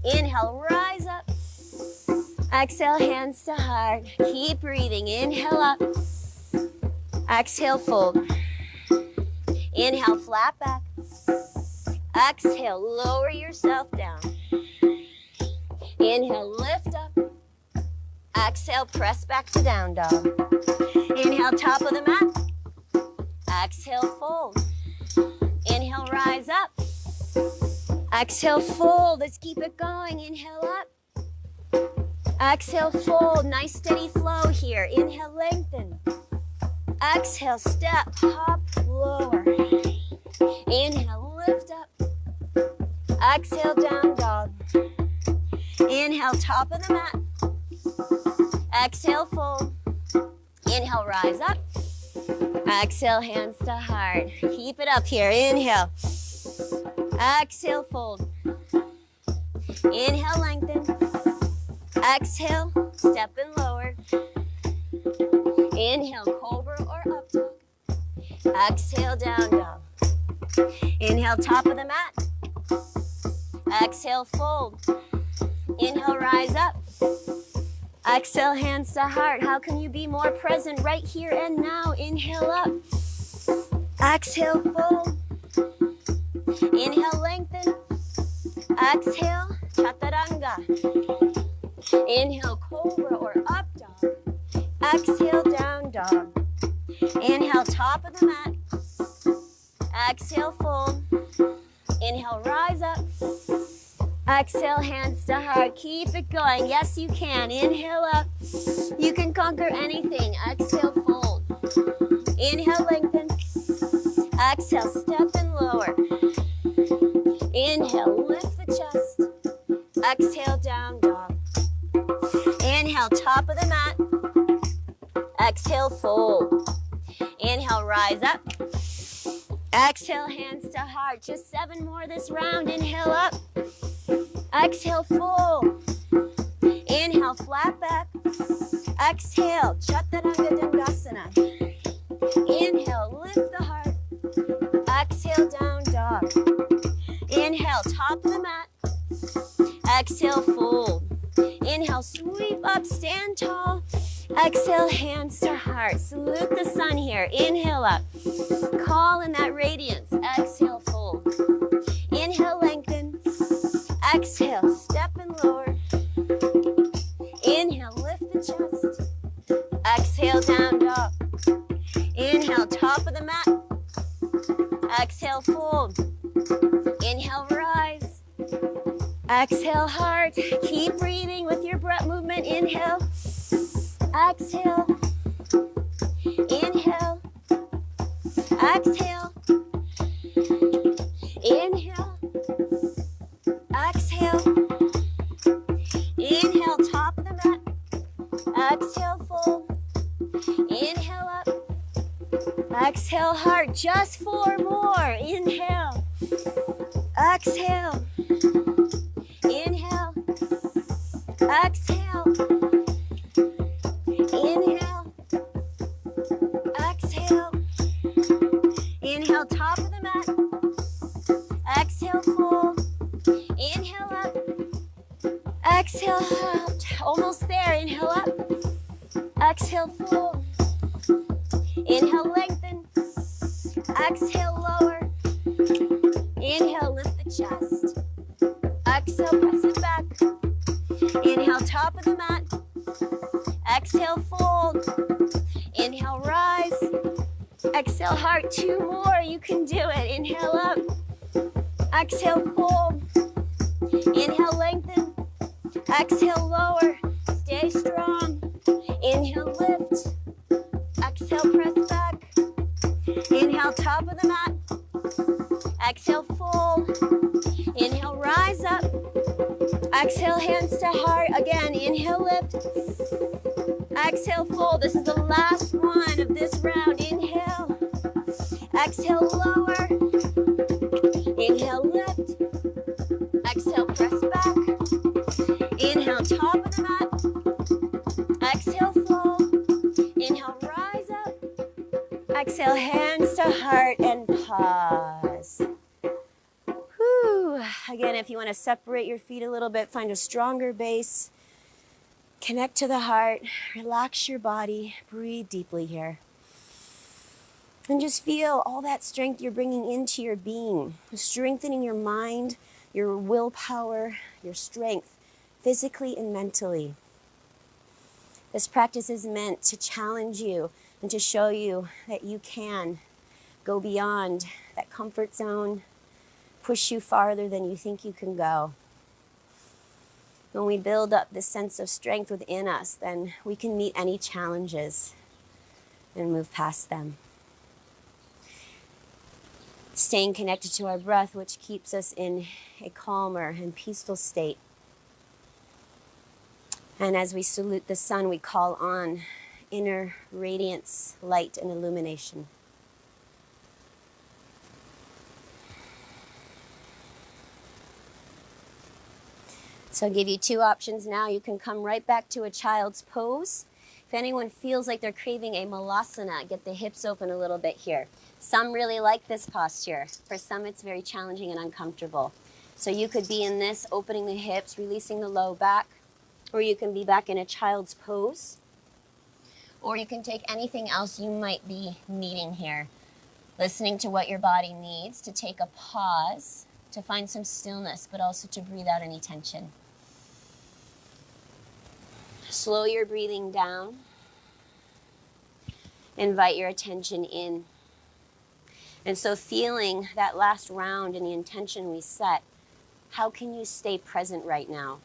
Inhale, rise up. Exhale, hands to heart. Keep breathing. Inhale up. Exhale, fold. Inhale, flat back. Exhale, lower yourself down. Inhale, lift up. Exhale, press back to down dog. Inhale, top of the mat. Exhale, fold. Inhale, rise up. Exhale, fold. Let's keep it going. Inhale up. Exhale, fold. Nice steady flow here. Inhale, lengthen. Exhale, step, hop, lower. Inhale, lift up. Exhale, down dog. Inhale, top of the mat. Exhale, fold. Inhale, rise up. Exhale, hands to heart. Keep it up here. Inhale. Exhale, fold. Inhale, lengthen. Exhale, step and lower. Inhale, cobra or up dog. Exhale, down dog. Inhale, top of the mat. Exhale, fold. Inhale, rise up. Exhale, hands to heart. How can you be more present right here and now? Inhale up. Exhale, fold. Inhale, lengthen. Exhale, chaturanga. Inhale, cobra or up dog. Exhale, down dog. Inhale, top of the mat. Exhale, fold. Inhale, rise up. Exhale, hands to heart. Keep it going. Yes, you can. Inhale up. You can conquer anything. Exhale, fold. Inhale, lengthen. Exhale, step and lower. Inhale, lift the chest. Exhale, down dog. Inhale, top of the mat. Exhale, fold. Inhale, rise up. Exhale, hands to heart. Just 7 more this round. Inhale up. Exhale, fold. Inhale, flat back. Exhale, chaturanga dandasana. Inhale, lift the heart. Exhale, down dog. Inhale, top of the mat. Exhale, fold. Inhale, sweep up, stand tall. Exhale, hands to heart. Salute the sun here. Inhale up. Call in that radiance. Exhale, fold. Inhale, lengthen. Exhale, step and lower. Inhale, lift the chest. Exhale, down dog. Inhale, top of the mat. Exhale, fold. Inhale, rise. Exhale, heart. Keep breathing with your breath movement. Inhale. Exhale. Inhale. Exhale. Inhale. Exhale. Inhale, top of the mat. Exhale, fold. Inhale up. Exhale, heart. Just 4 more. Inhale. Exhale. Inhale. Exhale. Inhale. Exhale. Inhale, top of the mat. Exhale, fold. Inhale up. Exhale out. Almost there. Inhale up. Exhale, fold. Inhale, lengthen. Exhale, lower. Inhale, lift the chest. Exhale, press it back. Inhale, top of the mat. Exhale, fold. Inhale, rise. Exhale, heart. 2 more. You can do it. Inhale up. Exhale, fold. Inhale, lengthen. Exhale, lower. Stay strong. Inhale, lift. Exhale, press back. Inhale, top of the mat. Exhale, fold. Inhale, rise up. Exhale, hands to heart. Again, inhale, lift. Exhale, fold. This is the last one of this round. Inhale. Exhale, lower. Inhale, lift. Exhale, press back. Inhale, top of the mat. Exhale, fold. Inhale, rise up. Exhale, hands to heart and pause. Whew. Again, if you want to separate your feet a little bit, find a stronger base. Connect to the heart. Relax your body. Breathe deeply here. And just feel all that strength you're bringing into your being. Strengthening your mind, your willpower, your strength, physically and mentally. This practice is meant to challenge you and to show you that you can go beyond that comfort zone, push you farther than you think you can go. When we build up this sense of strength within us, then we can meet any challenges and move past them. Staying connected to our breath, which keeps us in a calmer and peaceful state. And as we salute the sun, we call on inner radiance, light, and illumination. So I'll give you 2 options now. You can come right back to a child's pose. If anyone feels like they're craving a malasana, get the hips open a little bit here. Some really like this posture. For some, it's very challenging and uncomfortable. So you could be in this, opening the hips, releasing the low back, or you can be back in a child's pose, or you can take anything else you might be needing here. Listening to what your body needs, to take a pause, to find some stillness, but also to breathe out any tension. Slow your breathing down. Invite your attention in. And so feeling that last round and the intention we set, how can you stay present right now?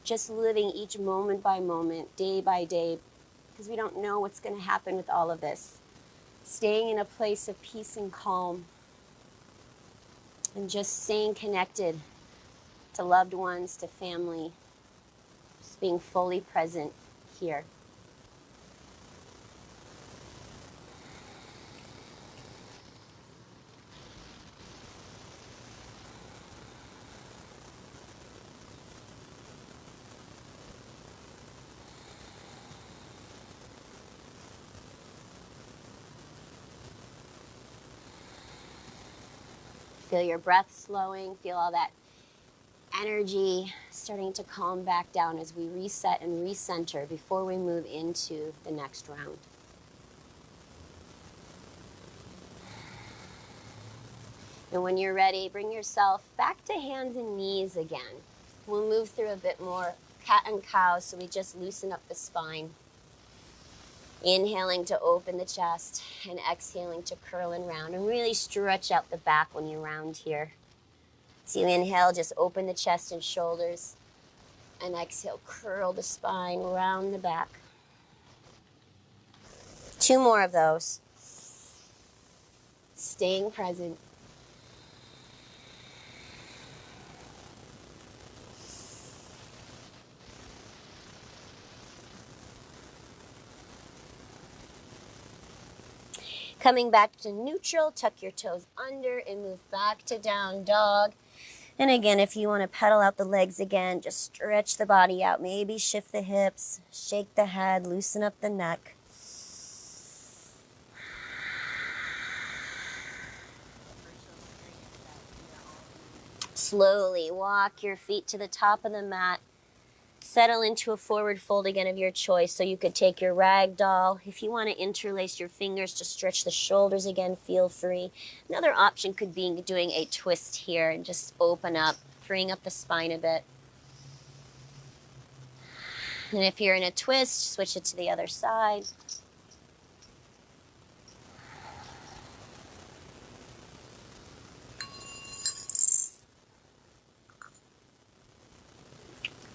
Just living each moment by moment, day by day, because we don't know what's going to happen with all of this. Staying in a place of peace and calm, and just staying connected to loved ones, to family, just being fully present here. Feel your breath slowing, feel all that energy starting to calm back down as we reset and recenter before we move into the next round. And when you're ready, bring yourself back to hands and knees again. We'll move through a bit more cat and cow, so we just loosen up the spine. Inhaling to open the chest and exhaling to curl and round, and really stretch out the back when you round here. So you inhale, just open the chest and shoulders, and exhale, curl the spine, round the back. 2 more of those. Staying present. Coming back to neutral, tuck your toes under and move back to down dog. And again, if you want to pedal out the legs again, just stretch the body out. Maybe shift the hips, shake the head, loosen up the neck. Slowly walk your feet to the top of the mat. Settle into a forward fold again of your choice. So you could take your rag doll. If you want to interlace your fingers to stretch the shoulders again, feel free. Another option could be doing a twist here and just open up, freeing up the spine a bit. And if you're in a twist, switch it to the other side.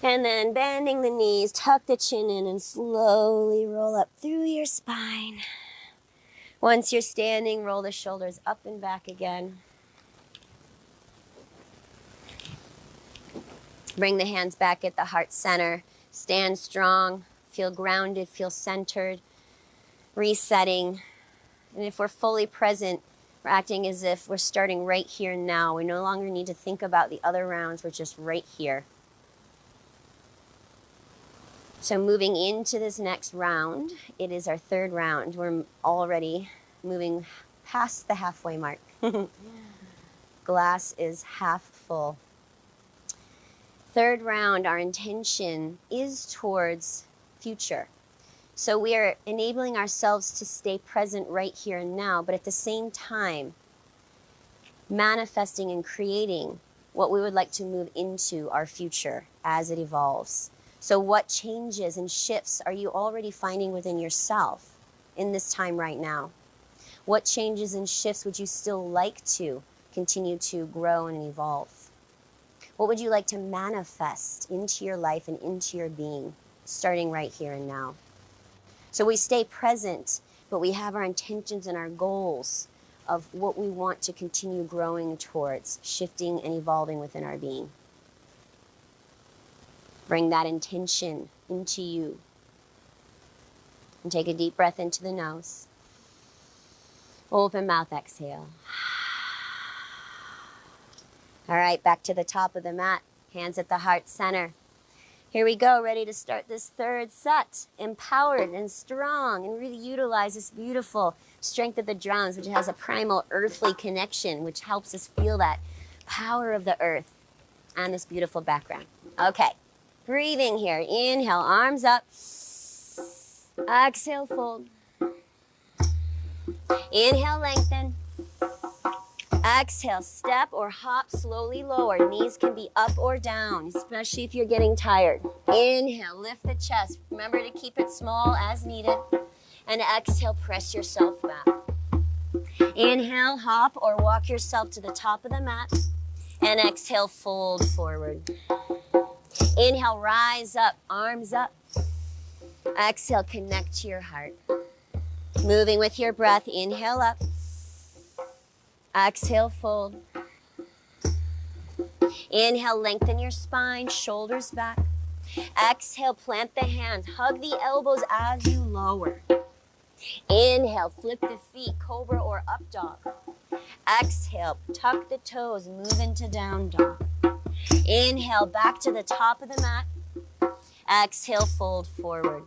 And then bending the knees, tuck the chin in and slowly roll up through your spine. Once you're standing, roll the shoulders up and back again. Bring the hands back at the heart center. Stand strong, feel grounded, feel centered, resetting. And if we're fully present, we're acting as if we're starting right here and now. We no longer need to think about the other rounds, we're just right here. So moving into this next round, it is our 3rd round. We're already moving past the halfway mark. Glass is half full. 3rd round, our intention is towards future. So we are enabling ourselves to stay present right here and now, but at the same time, manifesting and creating what we would like to move into our future as it evolves. So what changes and shifts are you already finding within yourself in this time right now? What changes and shifts would you still like to continue to grow and evolve? What would you like to manifest into your life and into your being, starting right here and now? So we stay present, but we have our intentions and our goals of what we want to continue growing towards, shifting and evolving within our being. Bring that intention into you. And take a deep breath into the nose. Open mouth, exhale. All right, back to the top of the mat. Hands at the heart center. Here we go, ready to start this third set. Empowered and strong, and really utilize this beautiful strength of the drums, which has a primal earthly connection, which helps us feel that power of the earth and this beautiful background. Okay, breathing here. Inhale, arms up. Exhale, fold. Inhale, lengthen. Exhale, step or hop slowly lower. Knees can be up or down, especially if you're getting tired. Inhale, lift the chest. Remember to keep it small as needed. And exhale, press yourself back. Inhale, hop or walk yourself to the top of the mat. And exhale, fold forward. Inhale, rise up, arms up. Exhale, connect to your heart. Moving with your breath, inhale up. Exhale, fold. Inhale, lengthen your spine, shoulders back. Exhale, plant the hands. Hug the elbows as you lower. Inhale, flip the feet, cobra or up dog. Exhale, tuck the toes, move into down dog. Inhale, back to the top of the mat. Exhale, fold forward.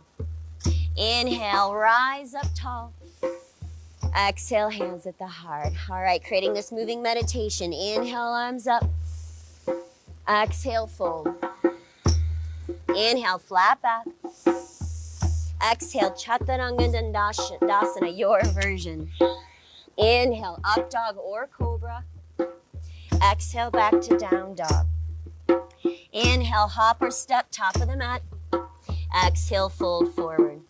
Inhale, rise up tall. Exhale, hands at the heart. All right, creating this moving meditation. Inhale, arms up. Exhale, fold. Inhale, flat back. Exhale, Chaturanga Dandasana, your version. Inhale, up dog or cobra. Exhale, back to down dog. Inhale, hop or step, top of the mat. Exhale, fold forward.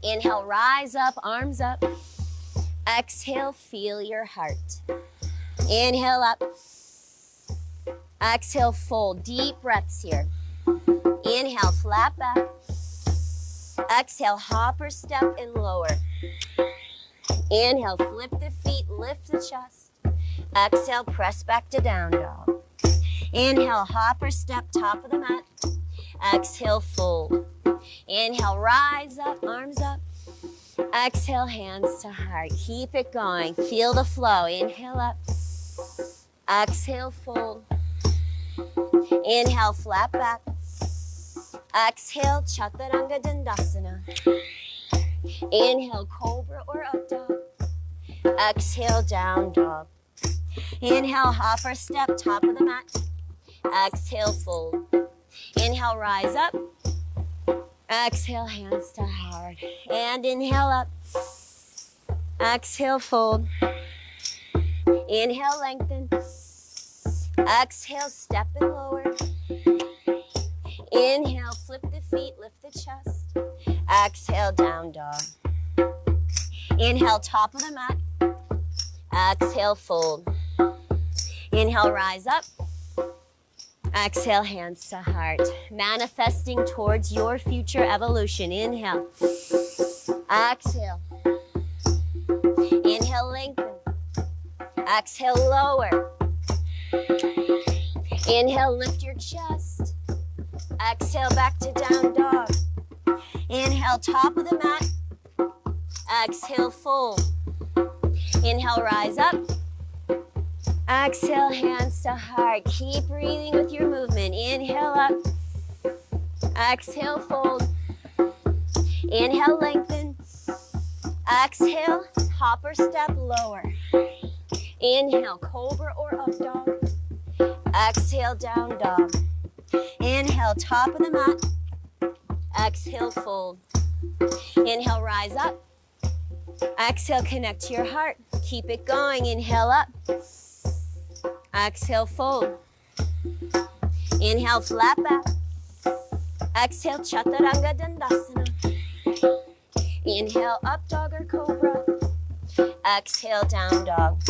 Inhale, rise up, arms up. Exhale, feel your heart. Inhale up. Exhale, fold. Deep breaths here. Inhale, flat back. Exhale, hop or step and lower. Inhale, flip the feet, lift the chest. Exhale, press back to down dog. Inhale, hop or step, top of the mat. Exhale, fold. Inhale, rise up, arms up. Exhale, hands to heart. Keep it going. Feel the flow. Inhale up. Exhale, fold. Inhale, flat back. Exhale, Chaturanga Dandasana. Inhale, cobra or up dog. Exhale, down dog. Inhale, hop or step, top of the mat. Exhale, fold. Inhale, rise up. Exhale, hands to heart. And inhale up. Exhale, fold. Inhale, lengthen. Exhale, step and lower. Inhale, flip the feet, lift the chest. Exhale, down dog. Inhale, top of the mat. Exhale, fold. Inhale, rise up. Exhale, hands to heart. Manifesting towards your future evolution. Inhale. Exhale. Inhale, lengthen. Exhale, lower. Inhale, lift your chest. Exhale, back to down dog. Inhale, top of the mat. Exhale, fold. Inhale, rise up. Exhale, hands to heart. Keep breathing with your movement. Inhale up. Exhale, fold. Inhale, lengthen. Exhale, hop or step, lower. Inhale, cobra or up dog. Exhale, down dog. Inhale, top of the mat. Exhale, fold. Inhale, rise up. Exhale, connect to your heart. Keep it going. Inhale up. Exhale, fold. Inhale, flat back. Exhale, Chaturanga Dandasana. Inhale, up dog or cobra. Exhale, down dog.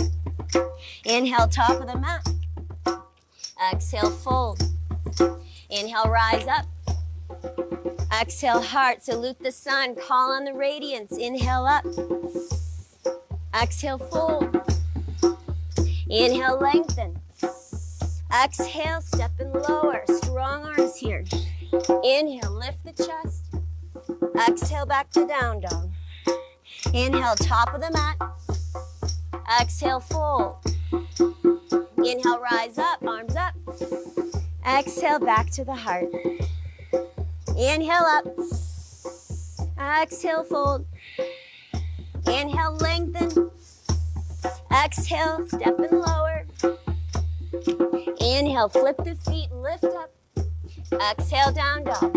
Inhale, top of the mat. Exhale, fold. Inhale, rise up. Exhale, heart. Salute the sun. Call on the radiance. Inhale up. Exhale, fold. Inhale, lengthen. Exhale, step and lower. Strong arms here. Inhale, lift the chest. Exhale, back to down dog. Inhale, top of the mat. Exhale, fold. Inhale, rise up, arms up. Exhale, back to the heart. Inhale up. Exhale, fold. Inhale, lengthen. Exhale, step and lower. Inhale, flip the feet, lift up. Exhale, down dog.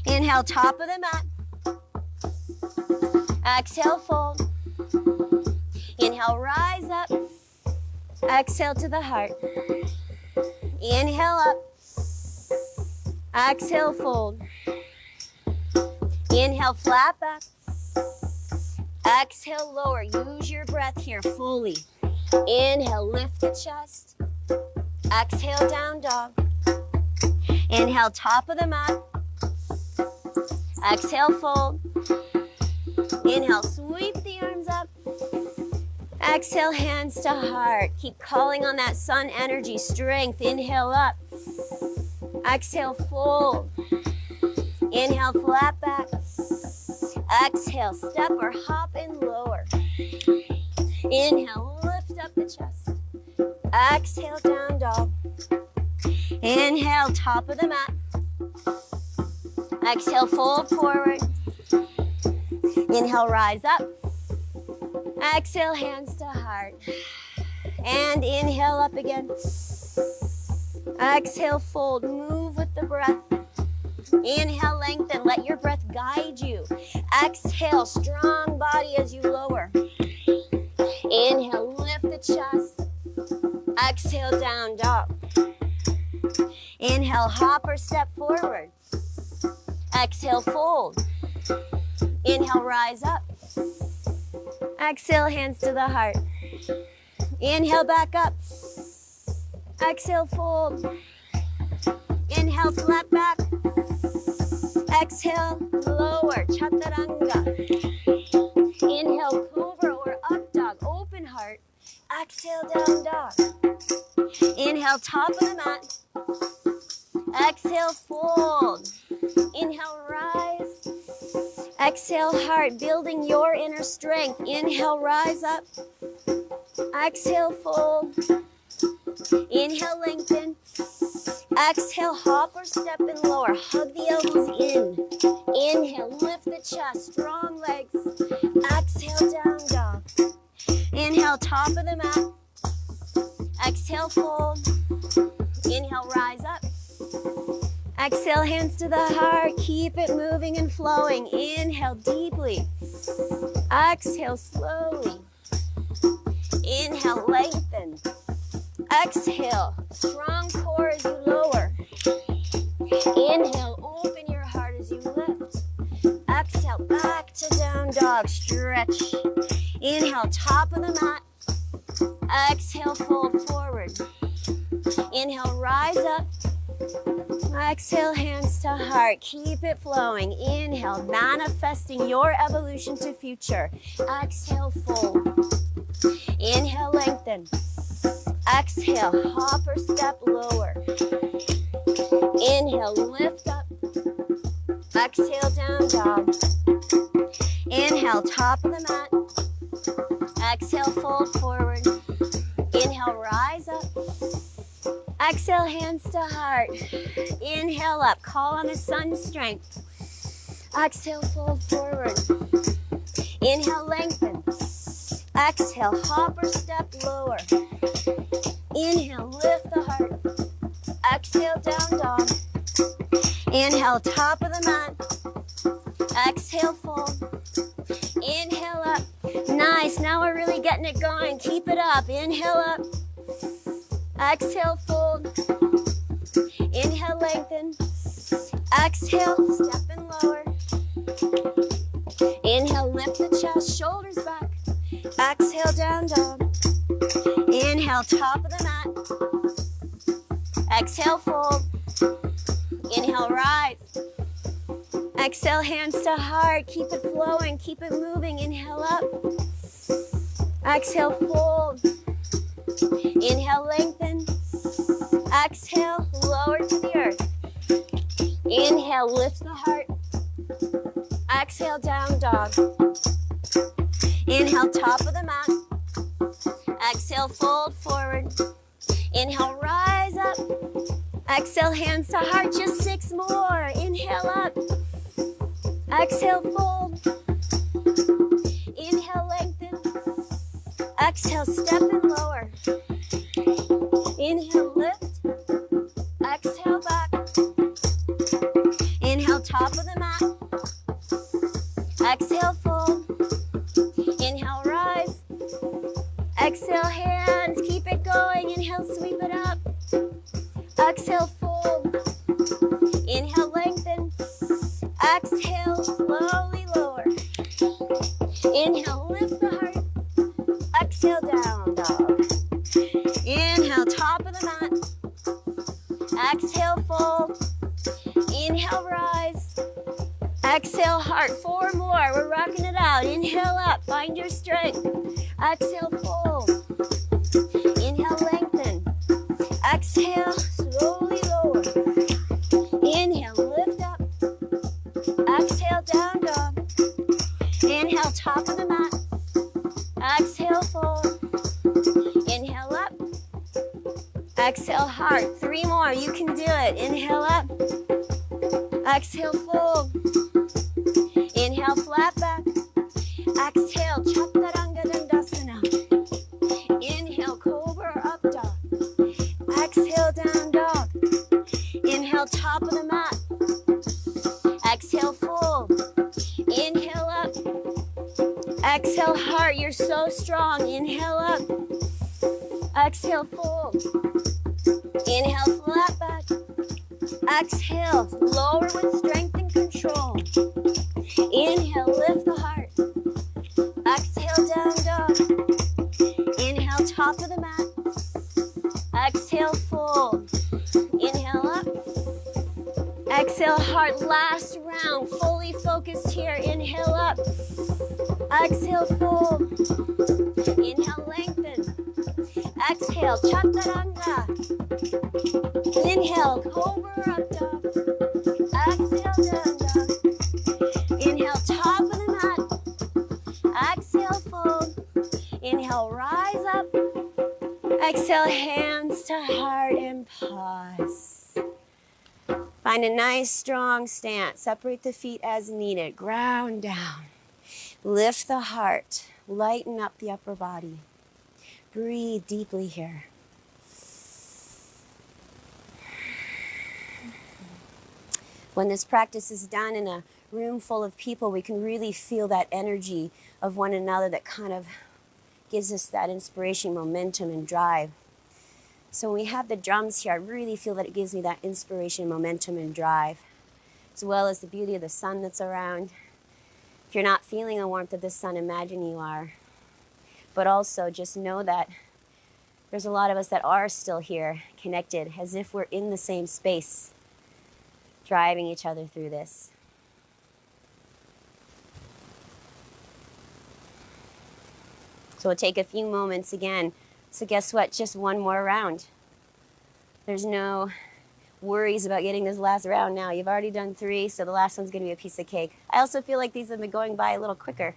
Inhale, top of the mat. Exhale, fold. Inhale, rise up. Exhale to the heart. Inhale up. Exhale, fold. Inhale, flat back. Exhale, lower. Use your breath here fully. Inhale, lift the chest. Exhale, down dog. Inhale, top of the mat. Exhale, fold. Inhale, sweep the arms up. Exhale, hands to heart. Keep calling on that sun energy, strength. Inhale up. Exhale, fold. Inhale, flat back. Exhale, step or hop and lower. Inhale, lift up the chest. Exhale, down dog. Inhale, top of the mat. Exhale, fold forward. Inhale, rise up. Exhale, hands to heart. And inhale up again. Exhale, fold. Move with the breath. Inhale, lengthen. Let your breath guide you. Exhale, strong body as you lower. Inhale, lift the chest. Exhale, down dog. Inhale, hop or step forward. Exhale, fold. Inhale, rise up. Exhale, hands to the heart. Inhale, back up. Exhale, fold. Inhale, flat back. Exhale, lower, chaturanga. Inhale, cobra or up dog, open heart. Exhale, down dog. Inhale, top of the mat. Exhale, fold. Inhale, rise. Exhale, heart, building your inner strength. Inhale, rise up. Exhale, fold. Inhale, lengthen. Exhale, hop or step and lower. Hug the elbows in. Inhale, lift the chest, strong legs. Exhale, down dog. Inhale, top of the mat. Exhale, fold. Inhale, rise up. Exhale, hands to the heart. Keep it moving and flowing. Inhale deeply. Exhale slowly. Inhale, lengthen. Exhale, strong core as you lower. Inhale, open your heart as you lift. Exhale, back to down dog, stretch. Inhale, top of the mat. Exhale, fold forward. Inhale, rise up. Exhale, hands to heart. Keep it flowing. Inhale, manifesting your evolution to future. Exhale, fold. Inhale, lengthen. Exhale, hop or step lower. Inhale, lift up. Exhale, down dog. Inhale, top of the mat. Exhale, fold forward. Inhale, rise up. Exhale, hands to heart. Inhale up, call on the sun strength. Exhale, fold forward. Inhale, lengthen. Exhale, hop or step lower. Inhale, lift the heart. Exhale, down dog. Inhale, top of the mat. Exhale, fold. Inhale up. Nice, now we're really getting it going. Keep it up. Inhale up. Exhale, fold. Inhale, lengthen. Exhale, step and lower. Inhale, lift the chest, shoulders back. Exhale, down dog. Inhale, top of the mat. Exhale, fold. Inhale, rise. Exhale, hands to heart. Keep it flowing, keep it moving. Inhale up. Exhale, fold. Inhale, lengthen. Exhale, lower to the earth. Inhale, lift the heart. Exhale, down dog. Inhale, top of the mat. Exhale, fold forward. Inhale, rise up. Exhale, hands to heart, just 6 more. Inhale up. Exhale, fold. Inhale, lengthen. Exhale, step and lower. Inhale, lift. Exhale, back. Inhale, top of the mat. Exhale, fold. Inhale, rise. Exhale, hands. Keep it going. Inhale, sweep it up. Exhale, fold. Inhale, lengthen. Exhale, slowly lower. Inhale, lift the heart. Exhale, down dog. Inhale, top of the mat. Exhale, fold. Inhale, rise. Exhale, heart. 4 more. We're rocking it out. Inhale up. Find your strength. Exhale, fold. Inhale, lengthen. Exhale, slowly lower. Inhale, lift up. Exhale, down dog. Inhale, top of the mat. Exhale, fold. Inhale up. Exhale, heart. 3 more. You can do it. Inhale up. Exhale, fold. Inhale, flat back. Exhale, chaturanga dandasana. Inhale, cobra up dog. Exhale, down dog. Inhale, top of the mat. Exhale, fold. Inhale up. Exhale, heart. You're so strong. Inhale up. Exhale, fold. Inhale, flat back. Exhale, lower with strength and control. Inhale, lift the heart. Exhale, down dog. Inhale, top of the mat. Exhale, fold. Inhale up. Exhale, heart. Last round. Fully focused here. Inhale up. Exhale, fold. Inhale, lengthen. Exhale, chaturanga. Inhale, cobra up dog. Exhale, down dog. Inhale, top of the mat. Exhale, fold. Inhale, rise up. Exhale, hands to heart and pause. Find a nice strong stance. Separate the feet as needed. Ground down. Lift the heart. Lighten up the upper body. Breathe deeply here. When this practice is done in a room full of people, we can really feel that energy of one another that kind of gives us that inspiration, momentum, and drive. So when we have the drums here, I really feel that it gives me that inspiration, momentum, and drive, as well as the beauty of the sun that's around. If you're not feeling the warmth of the sun, imagine you are. But also just know that there's a lot of us that are still here, connected, as if we're in the same space, driving each other through this. So we'll take a few moments again. So guess what? Just one more round. There's no worries about getting this last round now. You've already done 3, so the last one's going to be a piece of cake. I also feel like these have been going by a little quicker.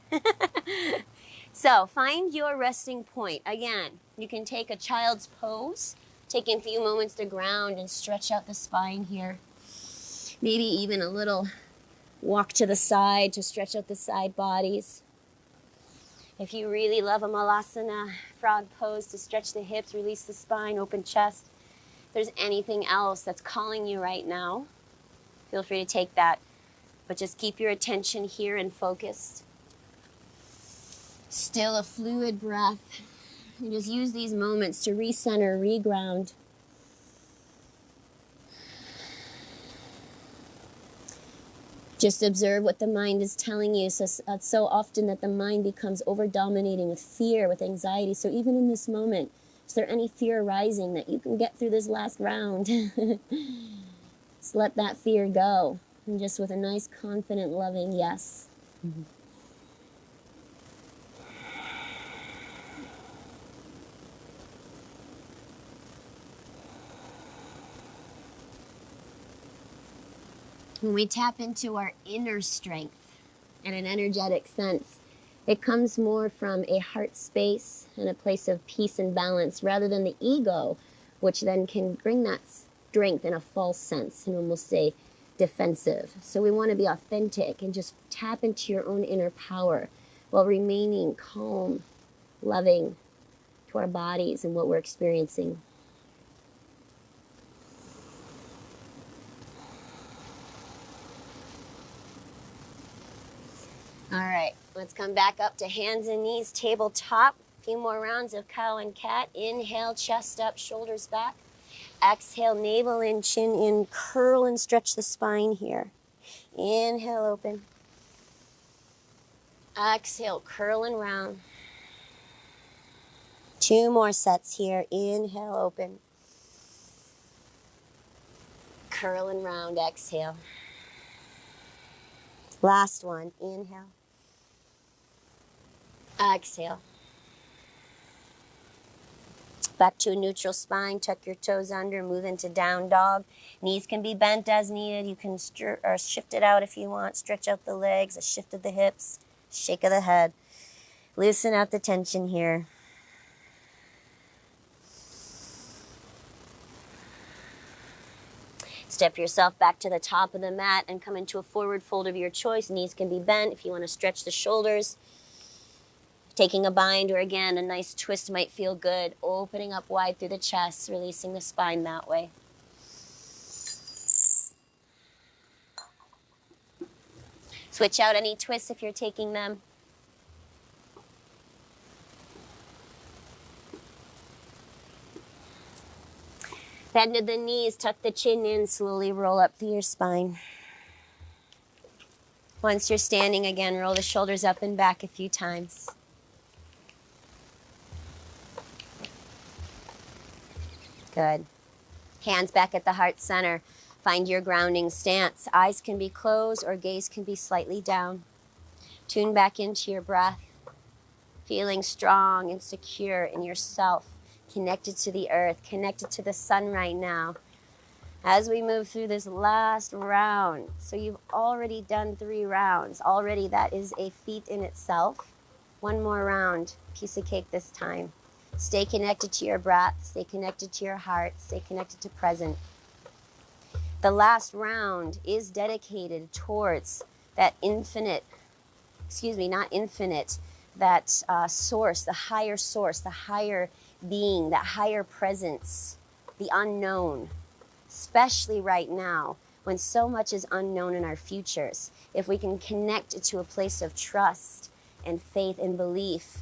So find your resting point. Again, you can take a child's pose, taking a few moments to ground and stretch out the spine here. Maybe even a little walk to the side to stretch out the side bodies. If you really love a malasana, frog pose, to stretch the hips, release the spine, open chest. If there's anything else that's calling you right now, feel free to take that. But just keep your attention here and focused. Still a fluid breath. And just use these moments to recenter, reground. Just observe what the mind is telling you. So often that the mind becomes over-dominating with fear, with anxiety. So even in this moment, is there any fear arising that you can get through this last round? Just let that fear go. And just with a nice, confident, loving yes. Mm-hmm. When we tap into our inner strength in an energetic sense, it comes more from a heart space and a place of peace and balance rather than the ego, which then can bring that strength in a false sense, and almost say defensive. So we want to be authentic and just tap into your own inner power while remaining calm, loving to our bodies and what we're experiencing. All right, let's come back up to hands and knees, tabletop. A few more rounds of cow and cat. Inhale, chest up, shoulders back. Exhale, navel in, chin in, curl and stretch the spine here. Inhale, open. Exhale, curl and round. 2 more sets here. Inhale, open. Curl and round, exhale. Last one, inhale. Exhale. Back to a neutral spine, tuck your toes under, move into down dog. Knees can be bent as needed. You can shift it out if you want. Stretch out the legs, a shift of the hips, shake of the head. Loosen out the tension here. Step yourself back to the top of the mat and come into a forward fold of your choice. Knees can be bent if you want to stretch the shoulders. Taking a bind or, again, a nice twist might feel good. Opening up wide through the chest, releasing the spine that way. Switch out any twists if you're taking them. Bend at the knees, tuck the chin in, slowly roll up through your spine. Once you're standing again, roll the shoulders up and back a few times. Good. Hands back at the heart center. Find your grounding stance. Eyes can be closed or gaze can be slightly down. Tune back into your breath, feeling strong and secure in yourself, connected to the earth, connected to the sun right now. As we move through this last round, so you've already done 3 rounds. Already that is a feat in itself. 1 more round, piece of cake this time. Stay connected to your breath, stay connected to your heart, stay connected to present. The last round is dedicated towards that infinite, not infinite, that source, the higher being, that higher presence, the unknown, especially right now when so much is unknown in our futures. If we can connect it to a place of trust and faith and belief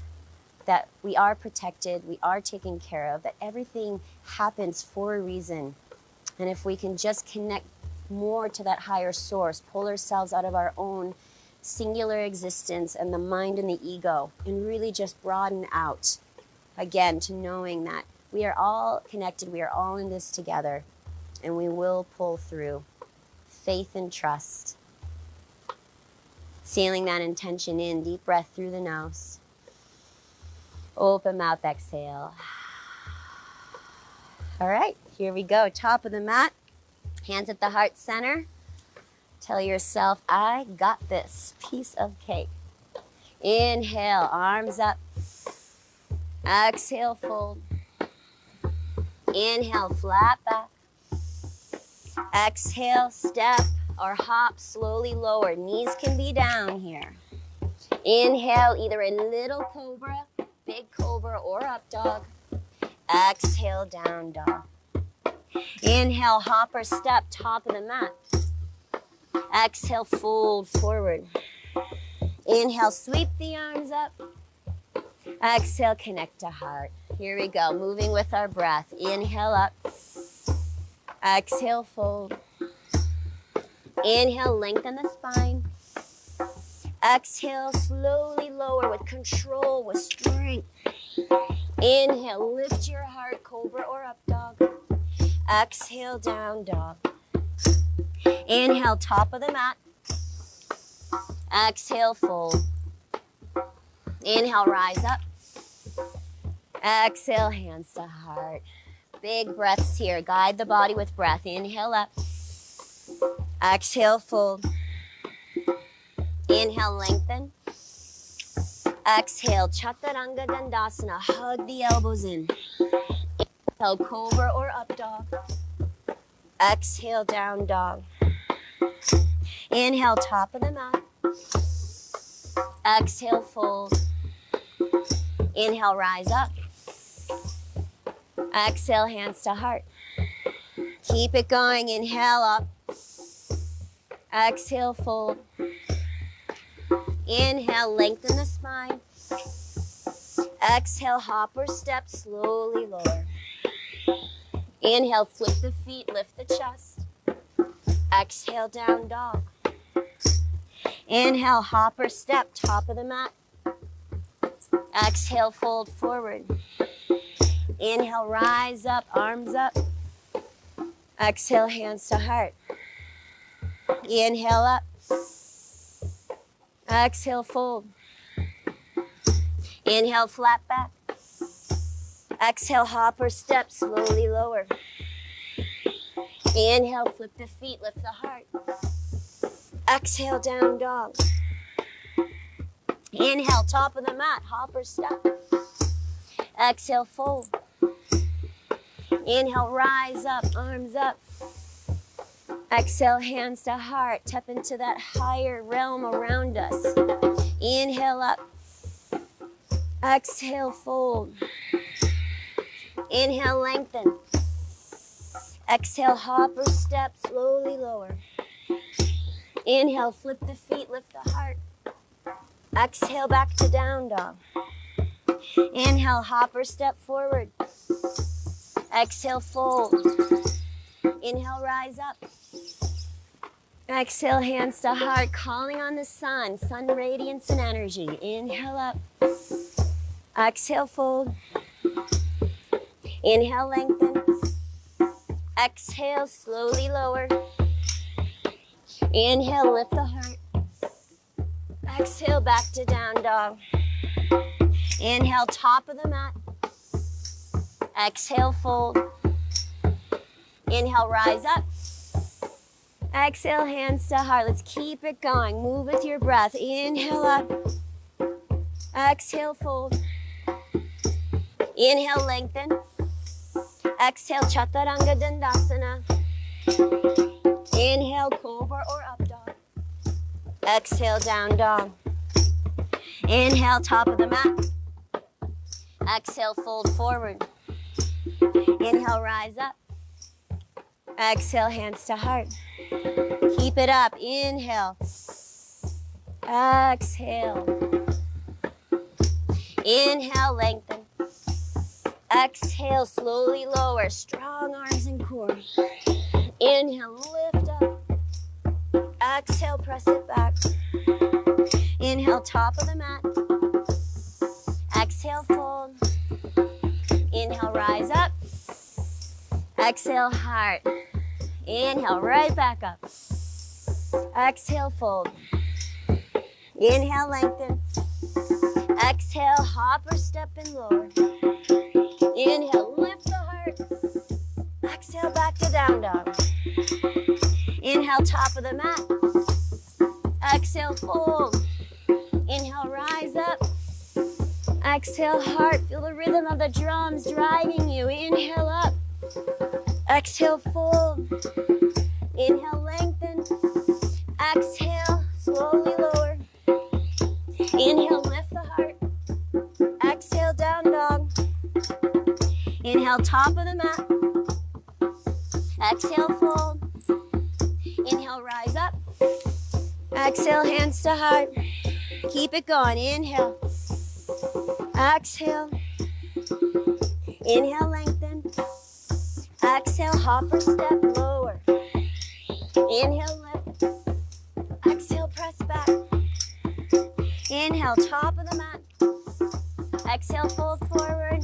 that we are protected, we are taken care of, that everything happens for a reason. And if we can just connect more to that higher source, pull ourselves out of our own singular existence and the mind and the ego, and really just broaden out, again, to knowing that we are all connected, we are all in this together, and we will pull through. Faith and trust. Sealing that intention in, deep breath through the nose. Open mouth, exhale. All right, here we go. Top of the mat, hands at the heart center. Tell yourself, I got this. Piece of cake. Inhale, arms up. Exhale, fold. Inhale, flat back. Exhale, step or hop, slowly lower. Knees can be down here. Inhale, either a little cobra, big cobra, or up dog. Exhale, down dog. Inhale, hop or step, top of the mat. Exhale, fold forward. Inhale, sweep the arms up. Exhale, connect to heart. Here we go, moving with our breath. Inhale up. Exhale, fold. Inhale, lengthen the spine. Exhale, slowly lower with control, with strength. Inhale, lift your heart, cobra or up dog. Exhale, down dog. Inhale, top of the mat. Exhale, fold. Inhale, rise up. Exhale, hands to heart. Big breaths here. Guide the body with breath. Inhale up. Exhale, fold. Inhale, lengthen. Exhale, Chaturanga Dandasana. Hug the elbows in. Inhale, cobra or up dog. Exhale, down dog. Inhale, top of the mat. Exhale, fold. Inhale, rise up. Exhale, hands to heart. Keep it going. Inhale up. Exhale, fold. Inhale, lengthen the spine. Exhale, hop or step, slowly lower. Inhale, flip the feet, lift the chest. Exhale, down dog. Inhale, hop or step, top of the mat. Exhale, fold forward. Inhale, rise up, arms up. Exhale, hands to heart. Inhale up. Exhale, fold. Inhale, flat back. Exhale, hop or step, slowly lower. Inhale, flip the feet, lift the heart. Exhale, down dog. Inhale, top of the mat, hop or step. Exhale, fold. Inhale, rise up, arms up. Exhale, hands to heart. Tap into that higher realm around us. Inhale up. Exhale, fold. Inhale, lengthen. Exhale, hop or step, slowly lower. Inhale, flip the feet, lift the heart. Exhale, back to down dog. Inhale, hop or step forward. Exhale, fold. Inhale, rise up. Exhale, hands to heart, calling on the sun radiance and energy. Inhale up. Exhale, fold. Inhale, lengthen. Exhale, slowly lower. Inhale, lift the heart. Exhale, back to down dog. Inhale, top of the mat. Exhale, fold. Inhale, rise up. Exhale, hands to heart. Let's keep it going. Move with your breath. Inhale up. Exhale, fold. Inhale, lengthen. Exhale, Chaturanga Dandasana. Inhale, Cobra or Up Dog. Exhale, Down Dog. Inhale, top of the mat. Exhale, fold forward. Inhale, rise up. Exhale, hands to heart. Keep it up. Inhale. Exhale. Inhale, lengthen. Exhale, slowly lower. Strong arms and core. Inhale, lift up. Exhale, press it back. Inhale, top of the mat. Exhale, fold. Inhale, rise up. Exhale, heart. Inhale, right back up. Exhale, fold. Inhale, lengthen. Exhale, hop or step and lower. Inhale, lift the heart. Exhale, back to down dog. Inhale, top of the mat. Exhale, fold. Inhale, rise up. Exhale, heart. Feel the rhythm of the drums driving you. Inhale up. Exhale, fold. Inhale, lengthen. Exhale, slowly lower. Inhale, lift the heart. Exhale, down dog. Inhale, top of the mat. Exhale, fold. Inhale, rise up. Exhale, hands to heart. Keep it going. Inhale. Exhale. Inhale, lengthen. Exhale, hop or step, lower. Inhale, lift. Exhale, press back. Inhale, top of the mat. Exhale, fold forward.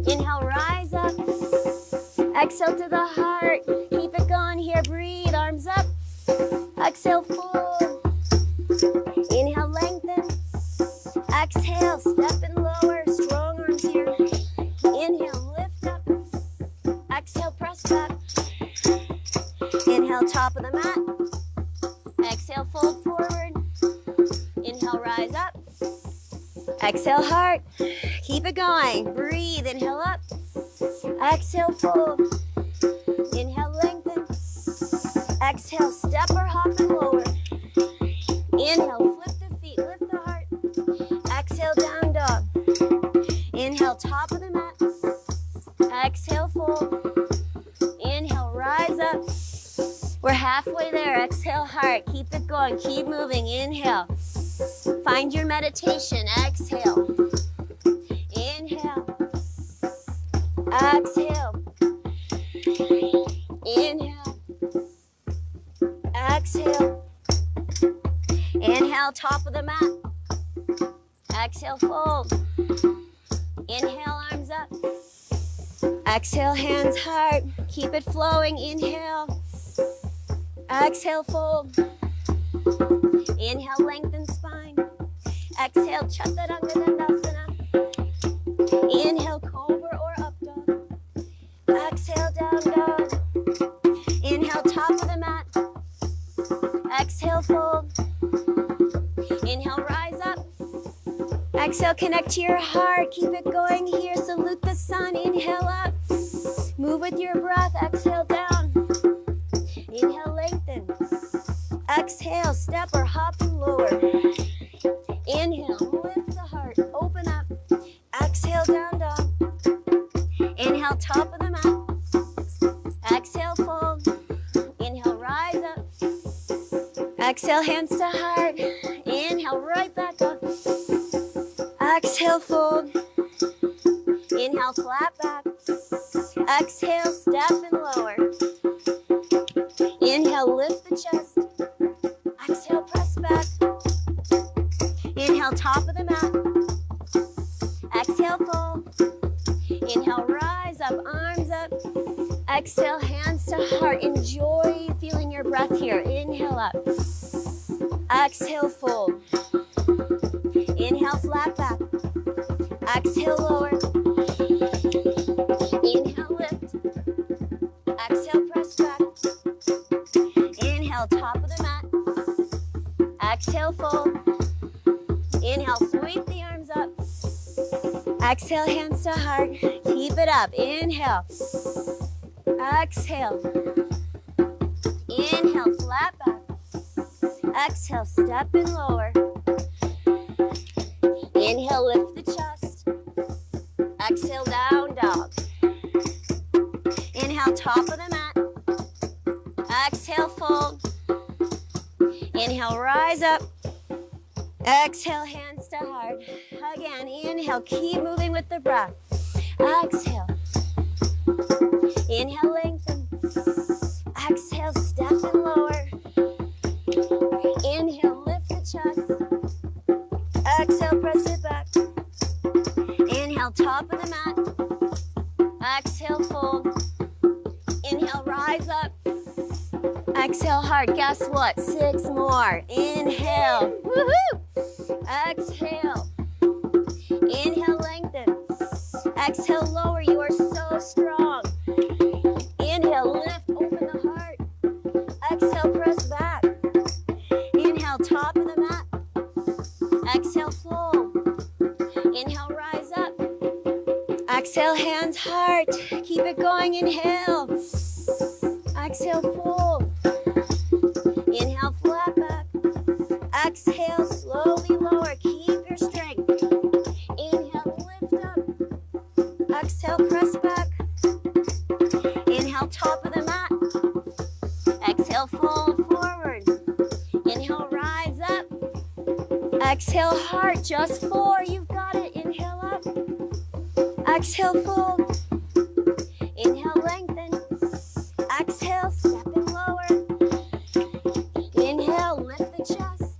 Inhale, rise up. Exhale to the heart. Keep it going here. Breathe, arms up. Exhale, fold. Inhale, lengthen. Exhale, step and lower. Strong arms here. Inhale, lift up. Exhale, press back. Inhale, top of the mat. Exhale, fold forward. Inhale, rise up. Exhale, heart. Keep it going. Breathe. Inhale up. Exhale, fold. Inhale, lengthen. Exhale, step or hop and lower. Inhale, flip the feet, lift the heart. Exhale, down dog. Inhale, top of the mat. Exhale, fold. Inhale, rise up. We're halfway there. Exhale, heart. Keep it going. Keep moving. Inhale. Find your meditation. Exhale. Inhale. Exhale. Inhale. Exhale. Inhale, top of the mat. Exhale, fold. Inhale, arms up. Exhale, hands hard. Keep it flowing. Inhale. Exhale, fold. Inhale, lengthen spine. Exhale, Chaturanga Dandasana. Inhale, cobra or up dog. Exhale, down dog. Inhale, top of the mat. Exhale, fold. Inhale, rise up. Exhale, connect to your heart. Keep it going here. Salute the sun. Inhale up. Move with your breath. Exhale, down. Inhale, lengthen. Exhale, step or hop and lower. Inhale, lift the heart. Open up. Exhale, down dog. Inhale, top of the mat. Exhale, fold. Inhale, rise up. Exhale, hands to heart. Inhale, right back up. Exhale, fold. Inhale, flat back. Exhale, step and lower. Inhale, lift the chest. Exhale, press back. Inhale, top of the mat. Exhale, fold. Inhale, rise up, arms up. Exhale, hands to heart. Enjoy feeling your breath here. Inhale up. Exhale, fold. Inhale, flat back. Exhale, lower. Inhale, lift. Exhale, press back. Inhale, top of the mat. Exhale, fold. Inhale, sweep the arms up. Exhale, hands to heart. Keep it up. Inhale. Exhale. Inhale, flat back. Exhale, step and lower. Inhale, lift the chest. Exhale, down dog. Inhale, top of the mat. Exhale, fold. Inhale, rise up. Exhale, hands to heart. Again, inhale, keep moving with the breath. Exhale. Inhale, lengthen. Exhale, step and lower. Inhale, lift the chest. Exhale, press it back. Inhale, top of the mat. Exhale, fold. Inhale, rise up. Exhale, hard. Guess what? 6 more. Inhale. Woohoo! Exhale. Inhale, lengthen. Exhale, lower. You are so strong. Inhale, lift. Open the heart. Exhale, press back. Inhale, top of the mat. Exhale, fold. Inhale, rise up. Exhale, hands, heart. Keep it going. Inhale. Exhale, fold. Inhale, flat back. Exhale, slowly lower. Keep your strength. Inhale, lift up. Exhale, press back. Inhale, top of the mat. Exhale, fold forward. Inhale, rise up. Exhale, heart, just 4. You've got it. Inhale up. Exhale, fold. Inhale, lengthen. Exhale, step and lower. Inhale, lift the chest.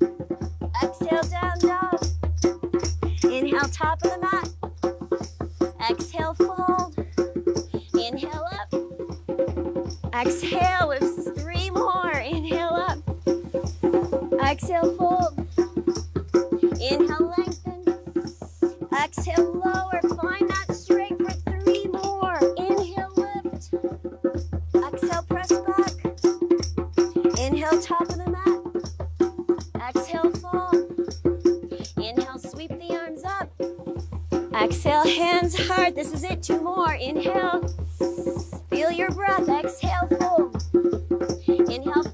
Exhale, down dog. Inhale, top of the mat. Exhale, fold. Inhale, up. Exhale with 3 more. Inhale, up. Exhale, fold. Inhale, lengthen. Exhale, lower. Find that strength for 3 more. Inhale, lift. Exhale, press back. Inhale, top of the mat. Exhale, fold. Inhale, sweep the arms up. Exhale, hands hard. This is it. 2 more. Inhale. Feel your breath. Exhale, fold. Inhale,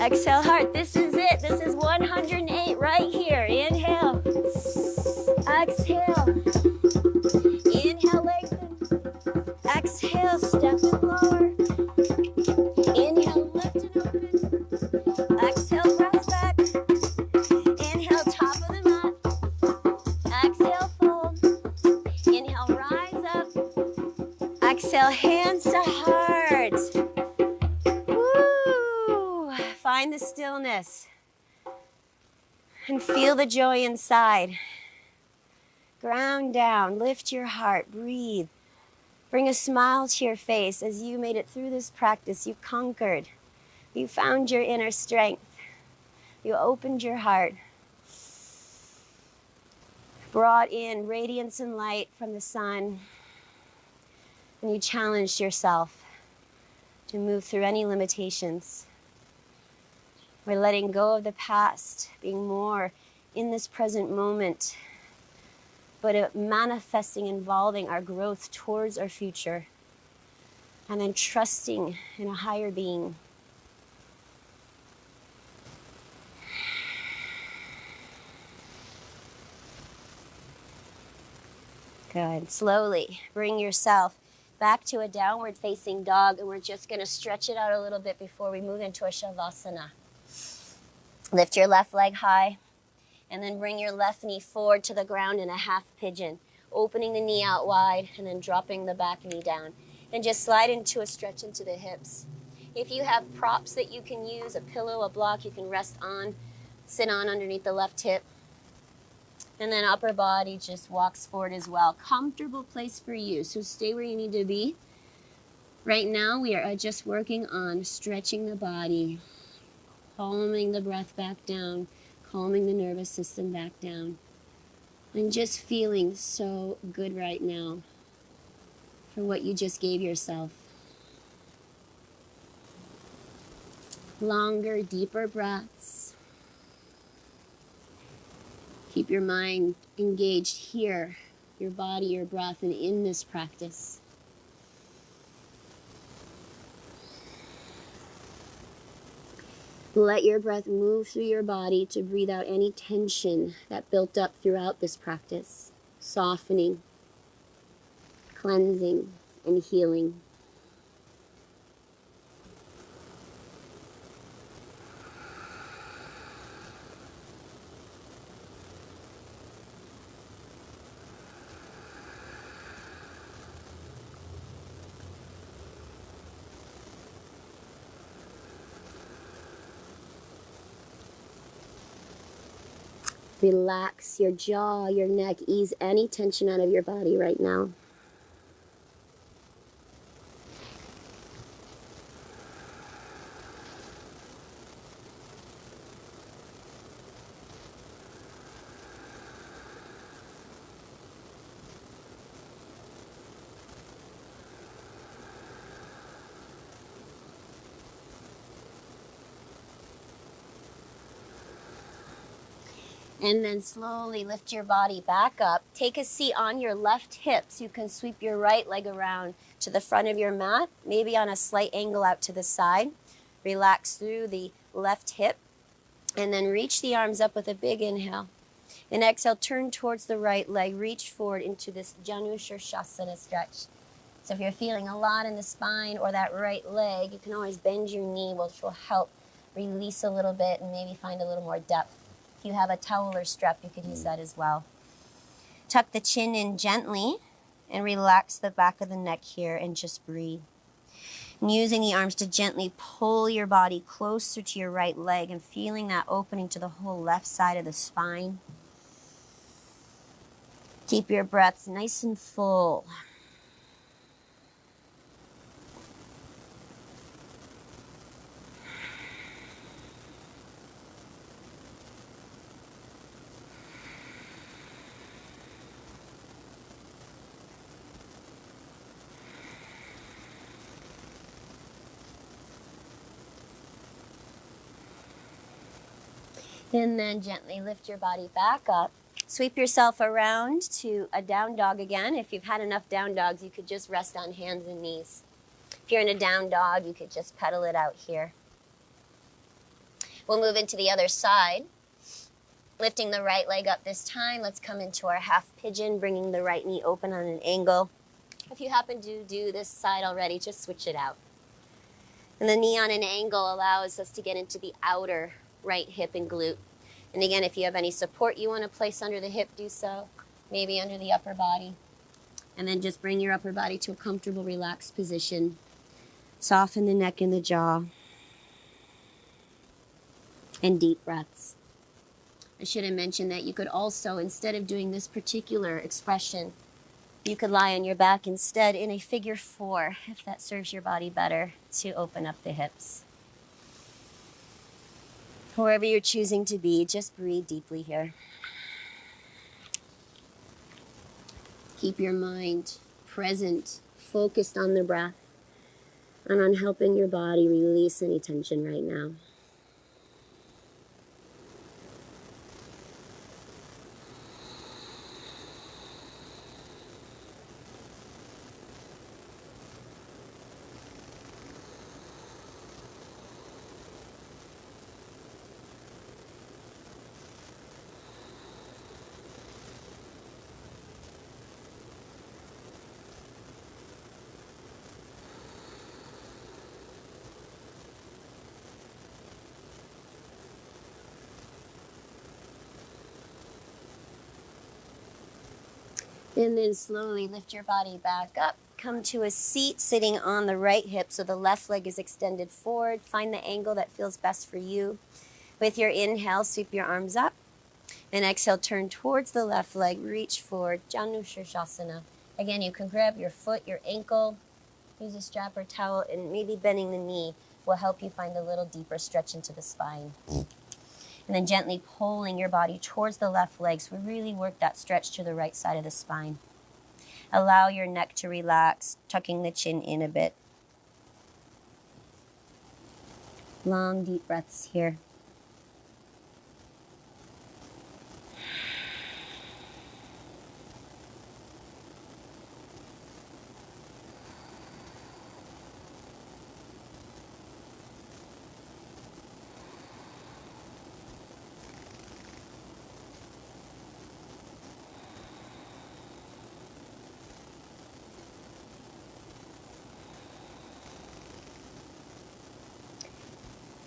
Exhale, heart. This is it. This is 108 right here. Inhale. Exhale. Inhale, lengthen. Exhale, step it lower. Inhale, lift it open. Exhale, press back. Inhale, top of the mat. Exhale, fold. Inhale, rise up. Exhale, hands to heart. Woo! Find the stillness and feel the joy inside. Ground down, lift your heart, breathe. Bring a smile to your face as you made it through this practice. You conquered. You found your inner strength. You opened your heart. Brought in radiance and light from the sun. And you challenged yourself to move through any limitations. We're letting go of the past, being more in this present moment, but manifesting, involving our growth towards our future, and then trusting in a higher being. Good. Slowly bring yourself back to a downward facing dog, and we're just going to stretch it out a little bit before we move into a shavasana. Lift your left leg high, and then bring your left knee forward to the ground in a half pigeon, opening the knee out wide and then dropping the back knee down. And just slide into a stretch into the hips. If you have props that you can use, a pillow, a block you can rest on, sit on underneath the left hip. And then upper body just walks forward as well. Comfortable place for you, so stay where you need to be. Right now we are just working on stretching the body, calming the breath back down, calming the nervous system back down. I'm just feeling so good right now for what you just gave yourself. Longer, deeper breaths. Keep your mind engaged here, your body, your breath, and in this practice. Let your breath move through your body to breathe out any tension that built up throughout this practice, softening, cleansing, and healing. Relax your jaw, your neck, ease any tension out of your body right now. And then slowly lift your body back up. Take a seat on your left hip so you can sweep your right leg around to the front of your mat, maybe on a slight angle out to the side. Relax through the left hip, and then reach the arms up with a big inhale. And exhale, turn towards the right leg, reach forward into this Janu Shirshasana stretch. So if you're feeling a lot in the spine or that right leg, you can always bend your knee, which will help release a little bit and maybe find a little more depth. If you have a towel or strap, you could use that as well. Tuck the chin in gently and relax the back of the neck here and just breathe. And using the arms to gently pull your body closer to your right leg and feeling that opening to the whole left side of the spine. Keep your breaths nice and full. And then gently lift your body back up. Sweep yourself around to a down dog again. If you've had enough down dogs, you could just rest on hands and knees. If you're in a down dog, you could just pedal it out here. We'll move into the other side. Lifting the right leg up this time. Let's come into our half pigeon, bringing the right knee open on an angle. If you happen to do this side already, just switch it out. And the knee on an angle allows us to get into the outer right hip and glute. And again, if you have any support you want to place under the hip, do so. Maybe under the upper body. And then just bring your upper body to a comfortable, relaxed position. Soften the neck and the jaw. And deep breaths. I should have mentioned that you could also, instead of doing this particular expression, you could lie on your back instead in a figure 4, if that serves your body better, to open up the hips. Wherever you're choosing to be, just breathe deeply here. Keep your mind present, focused on the breath, and on helping your body release any tension right now. And then slowly lift your body back up. Come to a seat sitting on the right hip so the left leg is extended forward. Find the angle that feels best for you. With your inhale, sweep your arms up. And exhale, turn towards the left leg. Reach forward, Janu Shirshasana. Again, you can grab your foot, your ankle, use a strap or towel, and maybe bending the knee will help you find a little deeper stretch into the spine. And then gently pulling your body towards the left leg. So we really work that stretch to the right side of the spine. Allow your neck to relax, tucking the chin in a bit. Long, deep breaths here.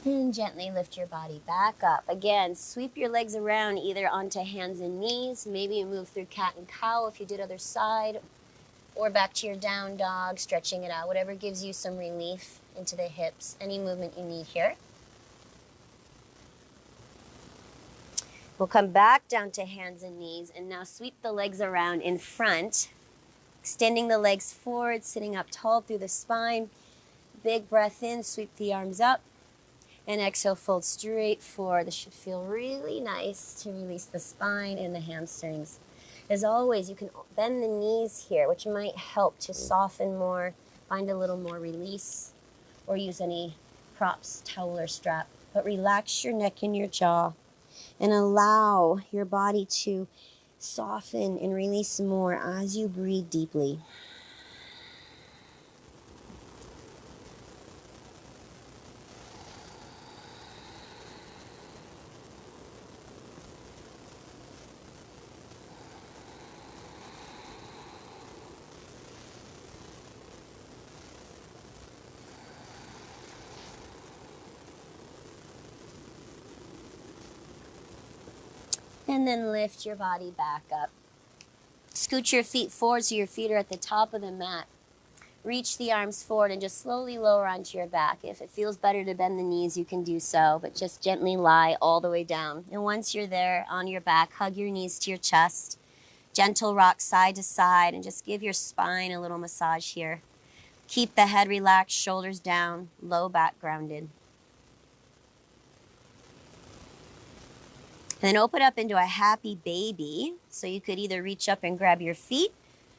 And gently lift your body back up. Again, sweep your legs around either onto hands and knees. Maybe you move through cat and cow if you did other side. Or back to your down dog, stretching it out. Whatever gives you some relief into the hips. Any movement you need here. We'll come back down to hands and knees. And now sweep the legs around in front. Extending the legs forward, sitting up tall through the spine. Big breath in, sweep the arms up. And exhale, fold straight forward. This should feel really nice to release the spine and the hamstrings. As always, you can bend the knees here, which might help to soften more, find a little more release, or use any props, towel, or strap. But relax your neck and your jaw and allow your body to soften and release more as you breathe deeply. And then lift your body back up. Scoot your feet forward so your feet are at the top of the mat. Reach the arms forward and just slowly lower onto your back. If it feels better to bend the knees, you can do so, but just gently lie all the way down. And once you're there on your back, hug your knees to your chest. Gentle rock side to side and just give your spine a little massage here. Keep the head relaxed, shoulders down, low back grounded. And then open up into a happy baby. So you could either reach up and grab your feet.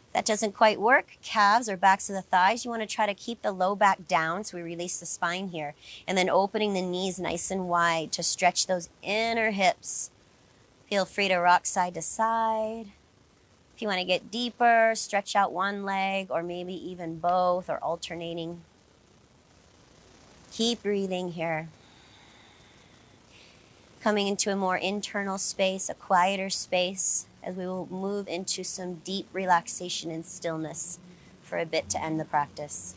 If that doesn't quite work, calves or backs of the thighs. You want to try to keep the low back down so we release the spine here. And then opening the knees nice and wide to stretch those inner hips. Feel free to rock side to side. If you want to get deeper, stretch out one leg or maybe even both or alternating. Keep breathing here. coming into a more internal space, a quieter space, as we will move into some deep relaxation and stillness for a bit to end the practice.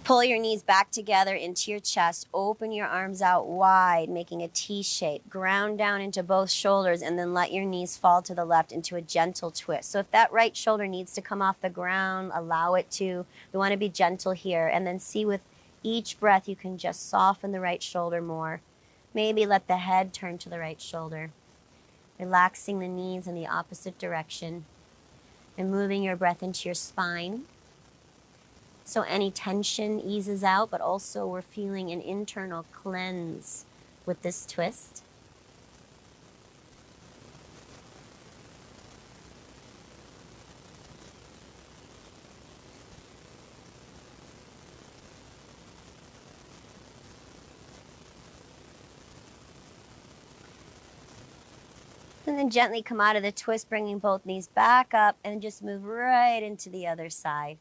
Pull your knees back together into your chest. Open your arms out wide, making a T shape. Ground down into both shoulders, and then let your knees fall to the left into a gentle twist. So if that right shoulder needs to come off the ground, allow it to. We want to be gentle here. And then see with each breath, you can just soften the right shoulder more. Maybe let the head turn to the right shoulder. Relaxing the knees in the opposite direction. And moving your breath into your spine. So any tension eases out, but also we're feeling an internal cleanse with this twist. And then gently come out of the twist, bringing both knees back up and just move right into the other side.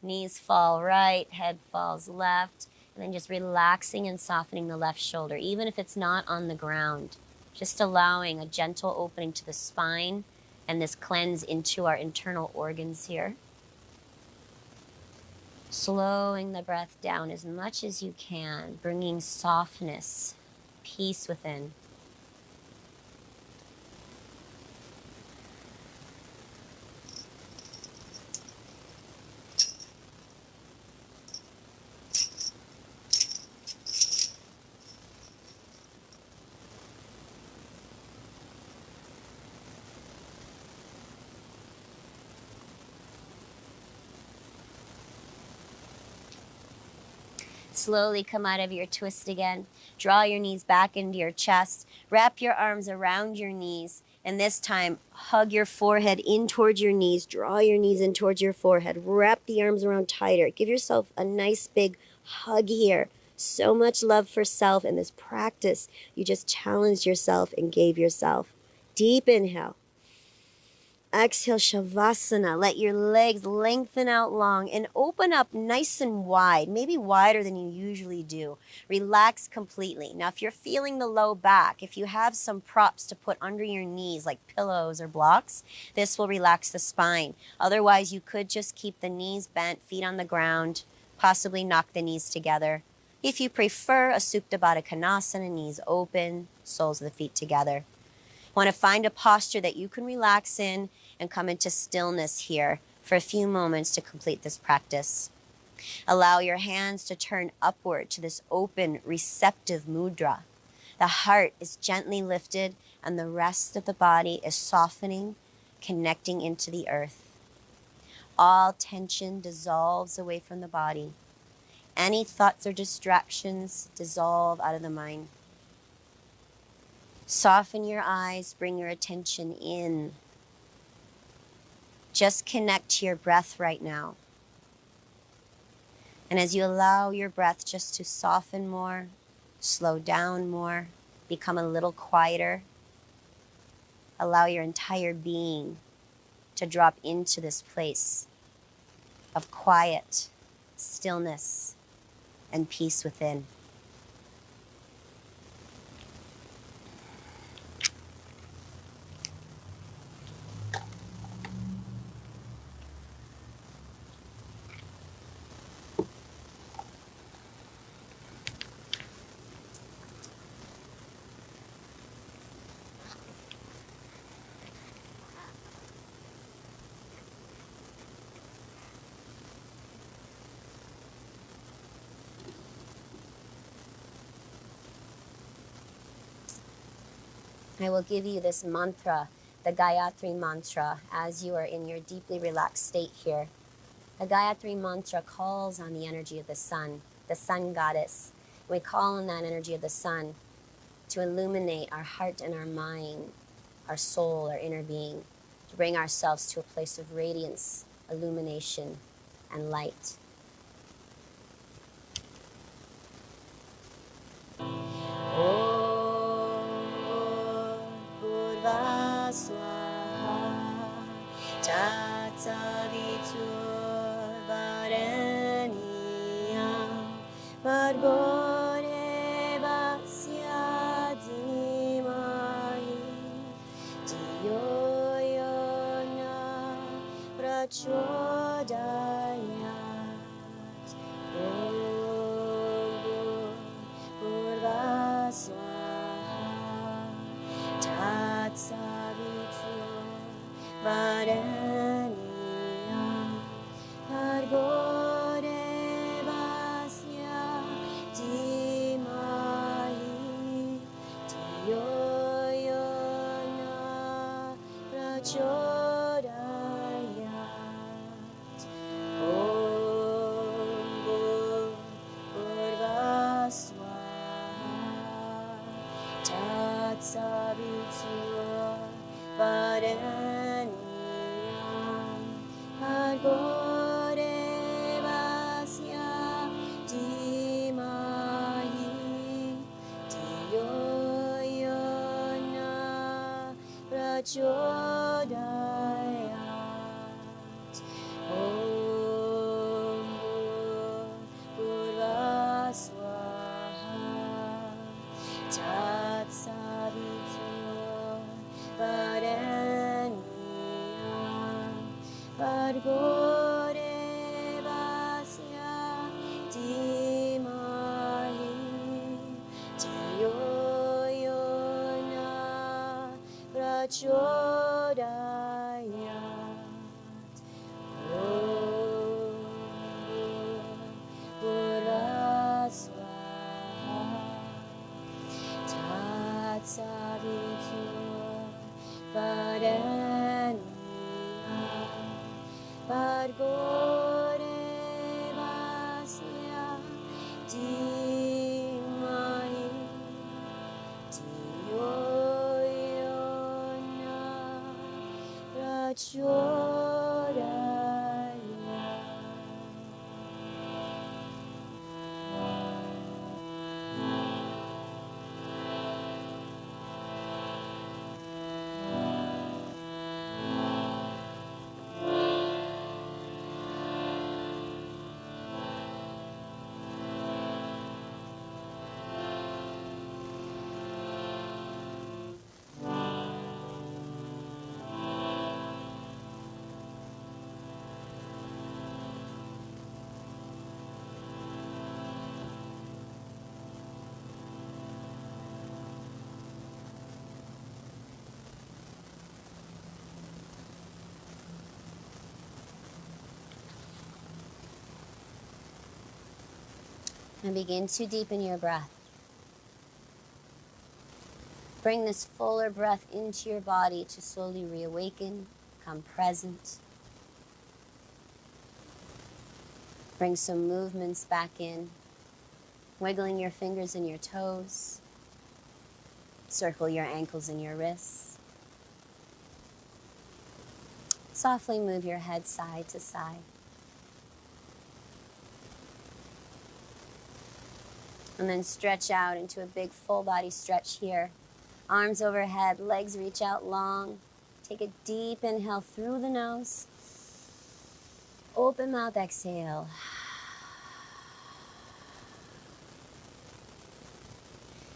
Knees fall right, head falls left, and then just relaxing and softening the left shoulder, even if it's not on the ground. Just allowing a gentle opening to the spine and this cleanse into our internal organs here. Slowing the breath down as much as you can, bringing softness, peace within. Slowly come out of your twist again. Draw your knees back into your chest. Wrap your arms around your knees. And this time, hug your forehead in towards your knees. Draw your knees in towards your forehead. Wrap the arms around tighter. Give yourself a nice big hug here. So much love for self in this practice. You just challenged yourself and gave yourself. Deep inhale. Exhale, Shavasana. Let your legs lengthen out long and open up nice and wide, maybe wider than you usually do. Relax completely. Now, if you're feeling the low back, if you have some props to put under your knees, like pillows or blocks, this will relax the spine. Otherwise, you could just keep the knees bent, feet on the ground, possibly knock the knees together. If you prefer a Supta Baddha Konasana, knees open, soles of the feet together. Want to find a posture that you can relax in and come into stillness here for a few moments to complete this practice. Allow your hands to turn upward to this open, receptive mudra. The heart is gently lifted and the rest of the body is softening, connecting into the earth. All tension dissolves away from the body. Any thoughts or distractions dissolve out of the mind. Soften your eyes, bring your attention in. Just connect to your breath right now. And as you allow your breath just to soften more, slow down more, become a little quieter, allow your entire being to drop into this place of quiet, stillness, and peace within. I will give you this mantra, the Gayatri mantra, as you are in your deeply relaxed state here. The Gayatri mantra calls on the energy of the sun goddess. We call on that energy of the sun to illuminate our heart and our mind, our soul, our inner being, to bring ourselves to a place of radiance, illumination, and light. Tatsavitur Vareniyam Bhargo prachodayat. Om Purva Swaha Tat Savitur Varenyam Bhargo Devasya Dhimahi Dhiyo Yo Na Prachodayat. Om Purva Swaha Tat Savitur Varenyam Bhargo Devasya Dhimahi Dhiyo Yo Na Prachodayat. And begin to deepen your breath. Bring this fuller breath into your body to slowly reawaken, become present. Bring some movements back in, wiggling your fingers and your toes. Circle your ankles and your wrists. Softly move your head side to side. And then stretch out into a big full body stretch here. Arms overhead, legs reach out long. Take a deep inhale through the nose. Open mouth, exhale.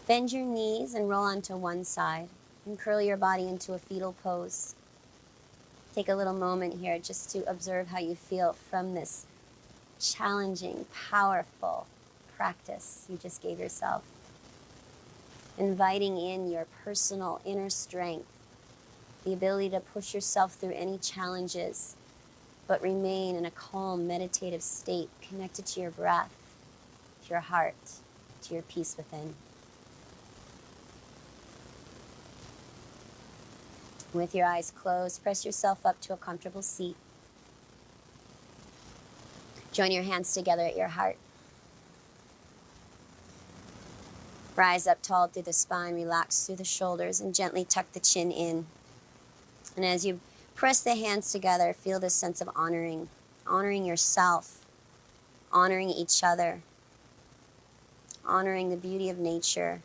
Bend your knees and roll onto one side and curl your body into a fetal pose. Take a little moment here just to observe how you feel from this challenging, powerful practice you just gave yourself. Inviting in your personal inner strength, the ability to push yourself through any challenges, but remain in a calm, meditative state, connected to your breath, to your heart, to your peace within. With your eyes closed, press yourself up to a comfortable seat. Join your hands together at your heart. Rise up tall through the spine, relax through the shoulders, and gently tuck the chin in. And as you press the hands together, feel this sense of honoring yourself, honoring each other, honoring the beauty of nature,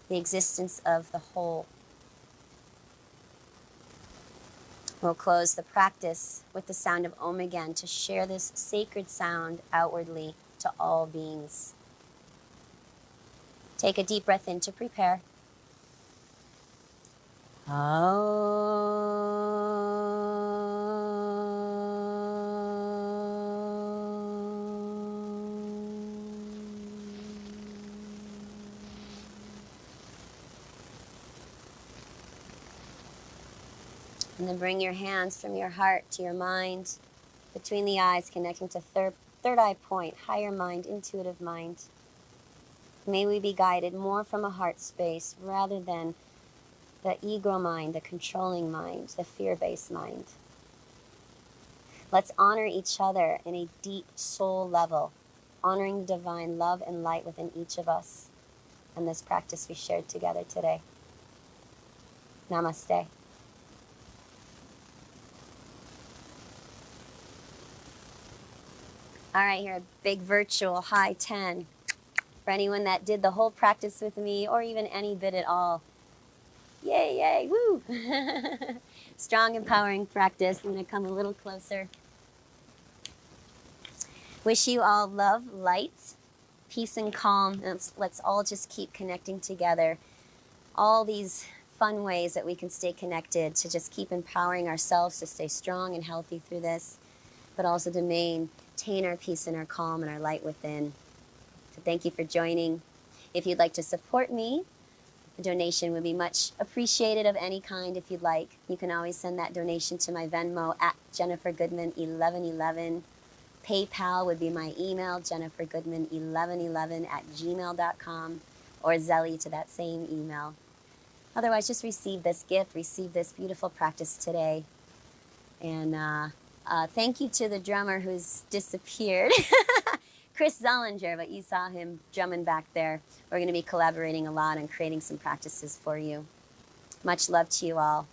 the existence of the whole. We'll close the practice with the sound of Om again to share this sacred sound outwardly to all beings. Take a deep breath in to prepare. And then bring your hands from your heart to your mind, between the eyes, connecting to third eye point, higher mind, intuitive mind. May we be guided more from a heart space rather than the ego mind, the controlling mind, the fear-based mind. Let's honor each other in a deep soul level, honoring the divine love and light within each of us and this practice we shared together today. Namaste. All right, here, a big virtual high 10 for anyone that did the whole practice with me or even any bit at all. Yay, yay, woo! Strong, empowering practice. I'm going to come a little closer. Wish you all love, light, peace, and calm. And let's all just keep connecting together. All these fun ways that we can stay connected to just keep empowering ourselves to stay strong and healthy through this, but also to maintain our peace and our calm and our light within. So thank you for joining. If you'd like to support me, a donation would be much appreciated of any kind if you'd like. You can always send that donation to my Venmo at JenniferGoodman1111. PayPal would be my email, JenniferGoodman1111@gmail.com, or Zelle to that same email. Otherwise, just receive this gift, receive this beautiful practice today. And thank you to the drummer who's disappeared. Chris Zollinger, but you saw him drumming back there. We're going to be collaborating a lot and creating some practices for you. Much love to you all.